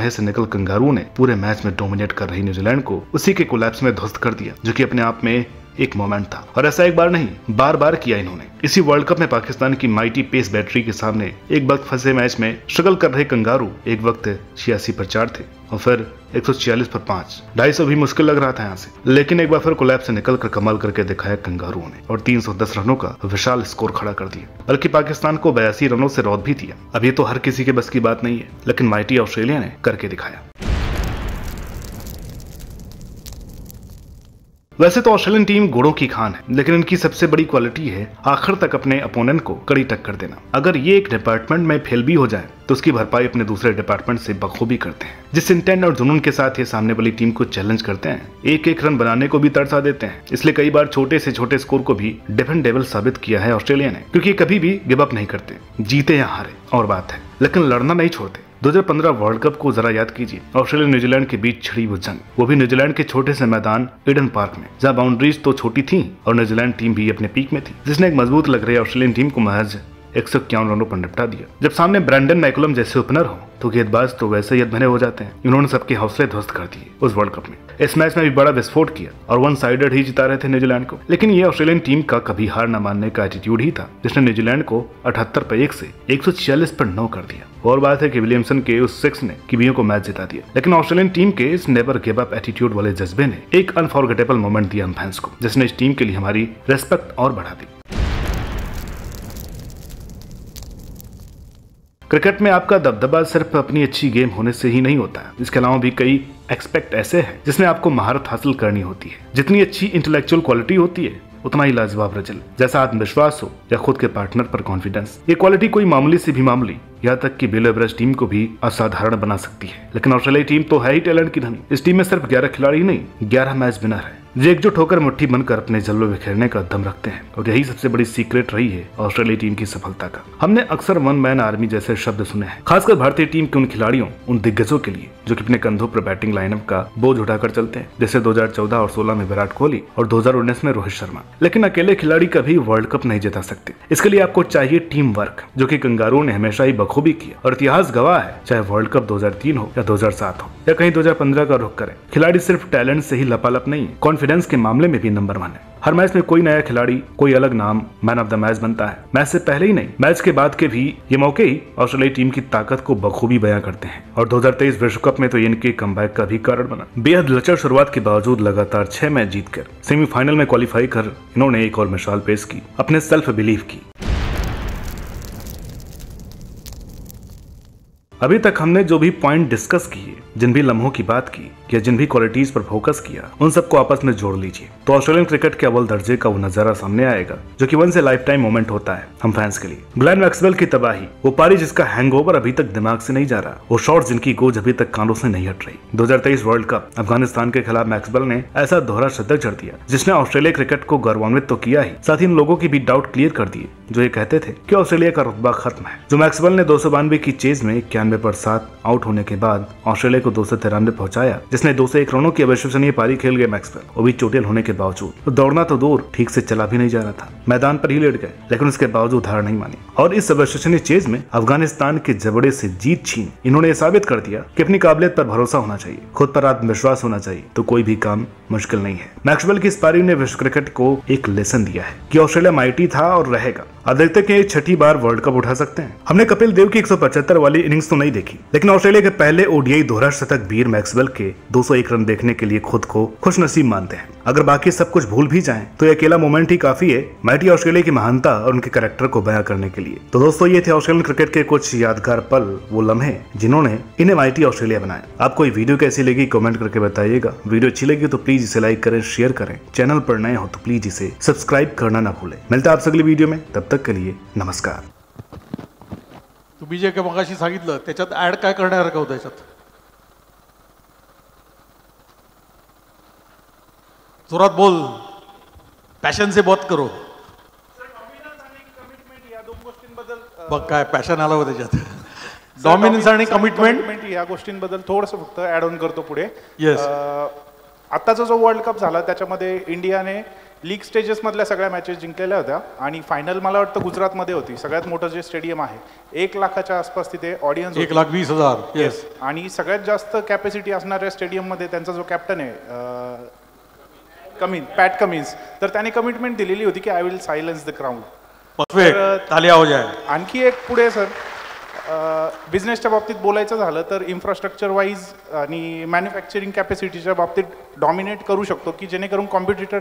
से निकल कंगारू ने पूरे मैच में डोमिनेट कर रही न्यूजीलैंड को उसी के कोलैप्स में ध्वस्त कर दिया, जो कि अपने आप में एक मोमेंट था। और ऐसा एक बार नहीं, बार बार किया इन्होंने। इसी वर्ल्ड कप में पाकिस्तान की माइटी पेस बैटरी के सामने एक वक्त फंसे मैच में स्ट्रगल कर रहे कंगारू एक वक्त 86 पर 4 थे और फिर 146 पर 5। 250 भी मुश्किल लग रहा था यहाँ से, लेकिन एक बार फिर कोलैप्स से निकल कर कमाल करके दिखाया कंगारुओं ने और 310 रनों का विशाल स्कोर खड़ा कर दिया, बल्कि पाकिस्तान को 82 रनों से रौंद भी दिया। अब ये तो हर किसी के बस की बात नहीं है, लेकिन माइटी ऑस्ट्रेलिया ने करके दिखाया। वैसे तो ऑस्ट्रेलियन टीम घोड़ों की खान है, लेकिन इनकी सबसे बड़ी क्वालिटी है आखिर तक अपने अपोनेंट को कड़ी टक्कर देना। अगर ये एक डिपार्टमेंट में फेल भी हो जाए तो उसकी भरपाई अपने दूसरे डिपार्टमेंट से बखूबी करते हैं। जिस इंटेंट और जुनून के साथ ये सामने वाली टीम को चैलेंज करते हैं, एक एक रन बनाने को भी तरसा देते हैं। इसलिए कई बार छोटे से छोटे स्कोर को भी डिफेंडेबल साबित किया है ऑस्ट्रेलिया ने, क्योंकि कभी भी गिव अप नहीं करते, जीते या हारे और बात है, लेकिन लड़ना नहीं छोड़ते। 2015 वर्ल्ड कप को जरा याद कीजिए। ऑस्ट्रेलिया न्यूजीलैंड के बीच छिड़ी वो जंग, वो भी न्यूजीलैंड के छोटे से मैदान ईडन पार्क में, जहां बाउंड्रीज तो छोटी थी और न्यूजीलैंड टीम भी अपने पीक में थी, जिसने एक मजबूत लग रही ऑस्ट्रेलियन टीम को महज 151 रनों पर निपटा दिया। जब सामने ब्रैंडन मैकुलम जैसे ओपनर हो तो गेंदबाज तो वैसे ही भरे हो जाते हैं। इन्होंने सबके हौसले ध्वस्त कर दिए उस वर्ल्ड कप में। इस मैच में भी बड़ा विस्फोट किया और 1 साइडेड ही जिता रहे थे न्यूजीलैंड को। लेकिन ये ऑस्ट्रेलियन टीम का कभी हार न मानने का एटीट्यूड ही था, जिसने न्यूजीलैंड को 78 पर 1 से 146 पर 9 कर दिया। और बात है कि विलियमसन के उस 6 ने कीवियों को मैच जिता दिया। लेकिन ऑस्ट्रेलियन टीम के इस नेवर गिव अप एटीट्यूड वाले जज्बे ने एक अनफॉरगेटेबल मोमेंट दिया हम फैंस को, जिसने इस टीम के लिए हमारी रेस्पेक्ट और बढ़ा दी। क्रिकेट में आपका दबदबा सिर्फ अपनी अच्छी गेम होने से ही नहीं होता है, इसके अलावा भी कई एक्सपेक्ट ऐसे हैं जिसमें आपको महारत हासिल करनी होती है। जितनी अच्छी इंटेलेक्चुअल क्वालिटी होती है, उतना ही लाजवाब रिजल्ट, जैसा आत्मविश्वास हो या खुद के पार्टनर पर कॉन्फिडेंस। ये क्वालिटी कोई मामूली से भी मामूली, यहाँ तक कि बिलो एवरेज टीम को भी असाधारण बना सकती है। लेकिन ऑस्ट्रेलिया टीम तो है ही टैलेंट की धनी। इस टीम में सिर्फ 11 खिलाड़ी ही नहीं, 11 मैच विनर है, जो एकजुट होकर मुट्ठी बनकर अपने जलवे बिखेरने का दम रखते हैं। और यही सबसे बड़ी सीक्रेट रही है ऑस्ट्रेलिया टीम की सफलता का। हमने अक्सर 1 मैन आर्मी जैसे शब्द सुने हैं, खासकर भारतीय टीम के उन खिलाड़ियों, उन दिग्गजों के लिए जो कि अपने कंधों पर बैटिंग लाइनअप का बोझ उठाकर चलते हैं, जैसे 2014 और 16 में विराट कोहली और 2019 में रोहित शर्मा। लेकिन अकेले खिलाड़ी कभी वर्ल्ड कप नहीं जिता सकते। इसके लिए आपको चाहिए टीम वर्क, जो कि कंगारू ने हमेशा ही बखूबी किया और इतिहास गवाह है, चाहे वर्ल्ड कप 2003 हो या 2007 हो या कहीं 2015 का रुख करें। खिलाड़ी सिर्फ टैलेंट से ही लपालप नहीं, कॉन्फिडेंस के मामले में भी नंबर 1 है। हर मैच में कोई नया खिलाड़ी, कोई अलग नाम मैन ऑफ द मैच बनता है। मैच से पहले ही नहीं, मैच के बाद के भी ये मौके ही ऑस्ट्रेलिया टीम की ताकत को बखूबी बयां करते हैं। और 2023 विश्व कप में तो इनके कमबैक का भी कारण बना। बेहद लचर शुरुआत के बावजूद लगातार 6 मैच जीतकर सेमीफाइनल में क्वालिफाई कर इन्होंने एक और मिसाल पेश की, अपने सेल्फ बिलीफ की। अभी तक हमने जो भी पॉइंट डिस्कस किए, जिन भी लम्हों की बात की या जिन भी क्वालिटीज पर फोकस किया, उन सबको आपस में जोड़ लीजिए तो ऑस्ट्रेलियन क्रिकेट के अव्वल दर्जे का वो नजारा सामने आएगा, जो कि once a life time moment होता है हम फैंस के लिए। ग्लेन मैक्सवेल की तबाही, वो पारी जिसका हैंगओवर अभी तक दिमाग से नहीं जा रहा, वो शॉट्स जिनकी गोज अभी तक कानों से नहीं हट रही। 2023 वर्ल्ड कप अफगानिस्तान के खिलाफ मैक्सवेल ने ऐसा दोहरा शतक जड़ दिया जिसने ऑस्ट्रेलिया क्रिकेट को गौरवान्वित तो किया ही, साथ ही इन लोगों की भी डाउट क्लियर कर दिए जो ये कहते थे कि ऑस्ट्रेलिया का रुतबा खत्म है। जो मैक्सवेल ने 292 की चेज में 91 पर 7 आउट होने के बाद ऑस्ट्रेलिया को 293 पहुंचाया, जिसने 201 रनों की अविश्वसनीय पारी खेल गए मैक्सवेल, वो भी चोटिल होने के बावजूद। दौड़ना तो दूर, ठीक से चला भी नहीं जा रहा था, मैदान पर ही लेट गए, लेकिन उसके बावजूद हार नहीं मानी और इस अविश्वसनीय चेज में अफगानिस्तान के जबड़े से जीत छीन इन्होंने ये साबित कर दिया कि अपनी काबिलियत पर भरोसा होना चाहिए, खुद पर आत्मविश्वास होना चाहिए, तो कोई भी काम मुश्किल नहीं है। मैक्सवेल की इस पारी ने विश्व क्रिकेट को एक लेसन दिया है कि ऑस्ट्रेलिया माइटी था और रहेगा। अब देखते हैं कि ये छठी बार वर्ल्ड कप उठा सकते हैं। हमने कपिल देव की 175 वाली इनिंग्स तो नहीं देखी, लेकिन ऑस्ट्रेलिया के पहले ओडीआई दोहरा शतक वीर मैक्सवेल के 201 रन देखने के लिए खुद को खुशनसीब मानते हैं। अगर बाकी सब कुछ भूल भी जाएं, तो ये अकेला मोमेंट ही काफी है माइटी ऑस्ट्रेलिया की महानता और उनके कैरेक्टर को बयां करने के लिए। तो दोस्तों, ये थे ऑस्ट्रेलियन क्रिकेट के कुछ यादगार पल, वो लम्हे जिन्होंने इन्हें माइटी ऑस्ट्रेलिया बनाया। आपको ये वीडियो कैसी लगी कमेंट करके बताइएगा। वीडियो अच्छी लगी तो प्लीज इसे लाइक करें, शेयर करें। चैनल पर नए हो तो प्लीज इसे सब्सक्राइब करना ना भूलें। मिलता है आपसे अगली वीडियो में, तब तक के लिए नमस्कार। तुम्ही जे काही मगाशी सांगितलं त्याच्यात ऍड काय करण्यासारखं होतं याच्यात? जोरात बोल, पॅशन से बात करो. बघ काय पॅशन आलं होतं त्याच्यात. डॉमिनन्स आणि कमिटमेंट या गोष्टींबद्दल थोडंसं फक्त ऍड ऑन करतो पुढे. येस. आत्ताचा जो वर्ल्ड कप झाला त्याच्यामध्ये इंडियाने लीग स्टेजेस मधल्या सगळ्या मॅचेस जिंकलेल्या होत्या आणि फायनल मला वाटतं गुजरातमध्ये होती. सगळ्यात मोठं जे स्टेडियम आहे 1 लाखाच्या आसपास तिथे ऑडियन्स 1,20,000. येस. आणि सगळ्यात जास्त कॅपॅसिटी असणाऱ्या स्टेडियममध्ये त्यांचा जो कॅप्टन आहे पॅट कमिन्स, तर त्याने कमिटमेंट दिलेली होती की I will silence the crowd. आणखी एक पुढे सर बिझनेसच्या बाबतीत बोलायचं झालं तर इन्फ्रास्ट्रक्चर वाईज आणि मॅन्युफॅक्चरिंग कॅपॅसिटीच्या बाबतीत डॉमिनेट करू शकतो की जेणेकरून कॉम्पिटिटर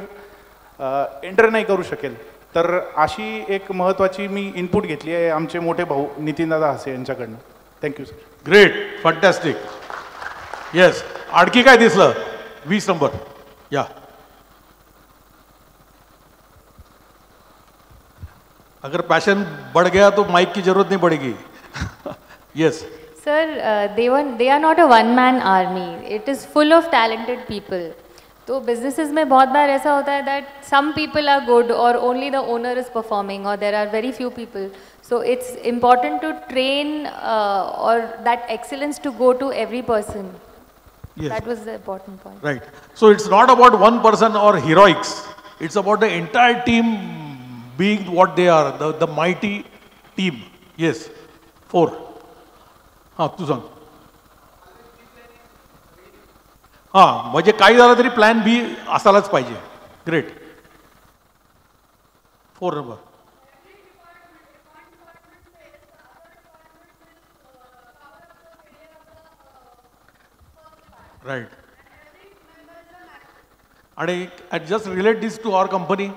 एंटर नाही करू शकेल. तर अशी एक महत्त्वाची मी इनपुट घेतली आहे आमचे मोठे भाऊ नितीनदादा हसे यांच्याकडनं. Thank you sir. Great, fantastic. Yes. आणखी काय दिसलं? 20 नंबर या. अगर पैशन बढ़ गया तो माइक की जरूरत नहीं पड़ेगी. Yes. Sir, they are not a one-man army. It is full of talented people. तो businesses में बहुत बार ऐसा होता है that some people are good or only the owner is performing or there are very few people. So it's important to train or that excellence to go to every person. Yes. That was the important point. Right. So it's not about one person or heroics. It's about the entire team being what they are, the mighty team. Yes. 4. हाँ तू सांग. हाँ म्हणजे काही झालं तरी plan B असायलाच पाहिजे. Great. 4 नंबर. राइट. आणि just relate this to our company.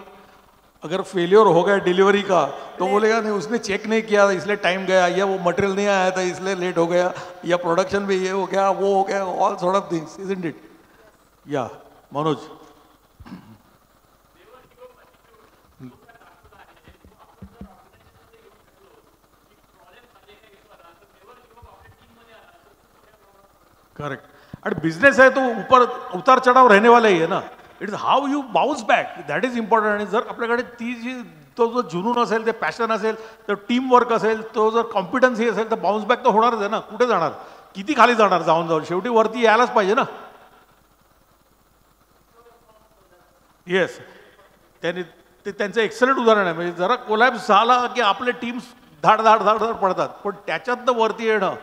अगर फेलियर हो गया डिलीवरी का तो बोलेगा नहीं उसने चेक नहीं किया इसलिए टाइम गया, या वो मटेरियल नहीं आया था इसलिए लेट हो गया, या प्रोडक्शन में ये हो गया वो हो गया, all sort of things, isn't it? Yeah Manoj. Correct. आणि बिझनेस आहे तो उतार चढाव रहने वाला ही है ना. It is how you bounce back, that is important. आणि जर आपल्याकडे ती जी तो जो जुनून असेल, ते पॅशन असेल, तर टीम वर्क असेल, तो जर कॉन्फिडन्स असेल तर बाउन्स बॅक तर होणारच आहे ना. कुठे जाणार, किती खाली जाणार, जाऊन जाऊन शेवटी वरती यायलाच पाहिजे ना. येस. त्यांनी ते त्यांचं एक्सलंट उदाहरण आहे. म्हणजे जरा कोलॅप्स झाला की आपले टीम्स धाड धाड धाड धाड पडतात, पण त्याच्यातनं वरती येणं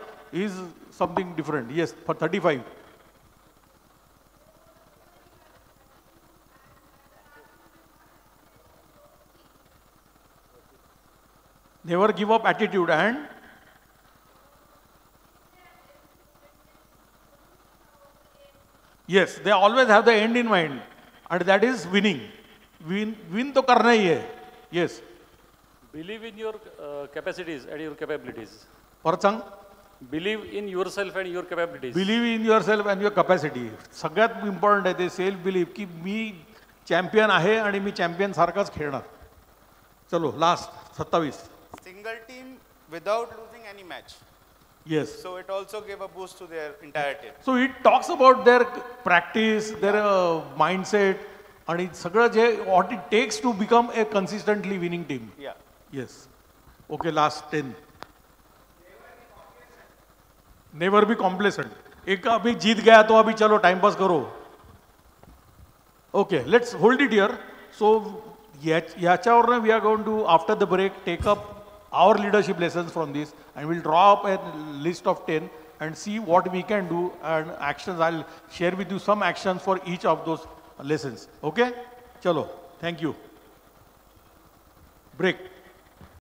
is something different. Yes. For 35. never give up attitude and yes, they always have the end in mind and that is winning. Win तो करना ही है. Yes. Believe in your capacities and your capabilities. परत सांग. Believe in yourself and your capabilities. Believe in yourself and your capacity. सगळ्यात important आहे ते self belief की मी champion आहे आणि मी चॅम्पियन सारखाच खेळणार. चलो last 27. Single team without losing any match. Yes. So it also gave a boost to their entire team. So it talks about their practice, their mindset, आणि सगळं जे what it takes to become a consistently winning team. Yeah. Yes. Okay, last 10. Never be complacent. एक अभी जीत गया तो अभी चलो time pass करो. Okay, let's hold it here. So, याच्यावरनं we are going to, after the break, take up our leadership lessons from this, and we'll draw up a list of 10 and see what we can do and actions. I'll share with you some actions for each of those lessons. Okay? Chalo. Thank you. Break.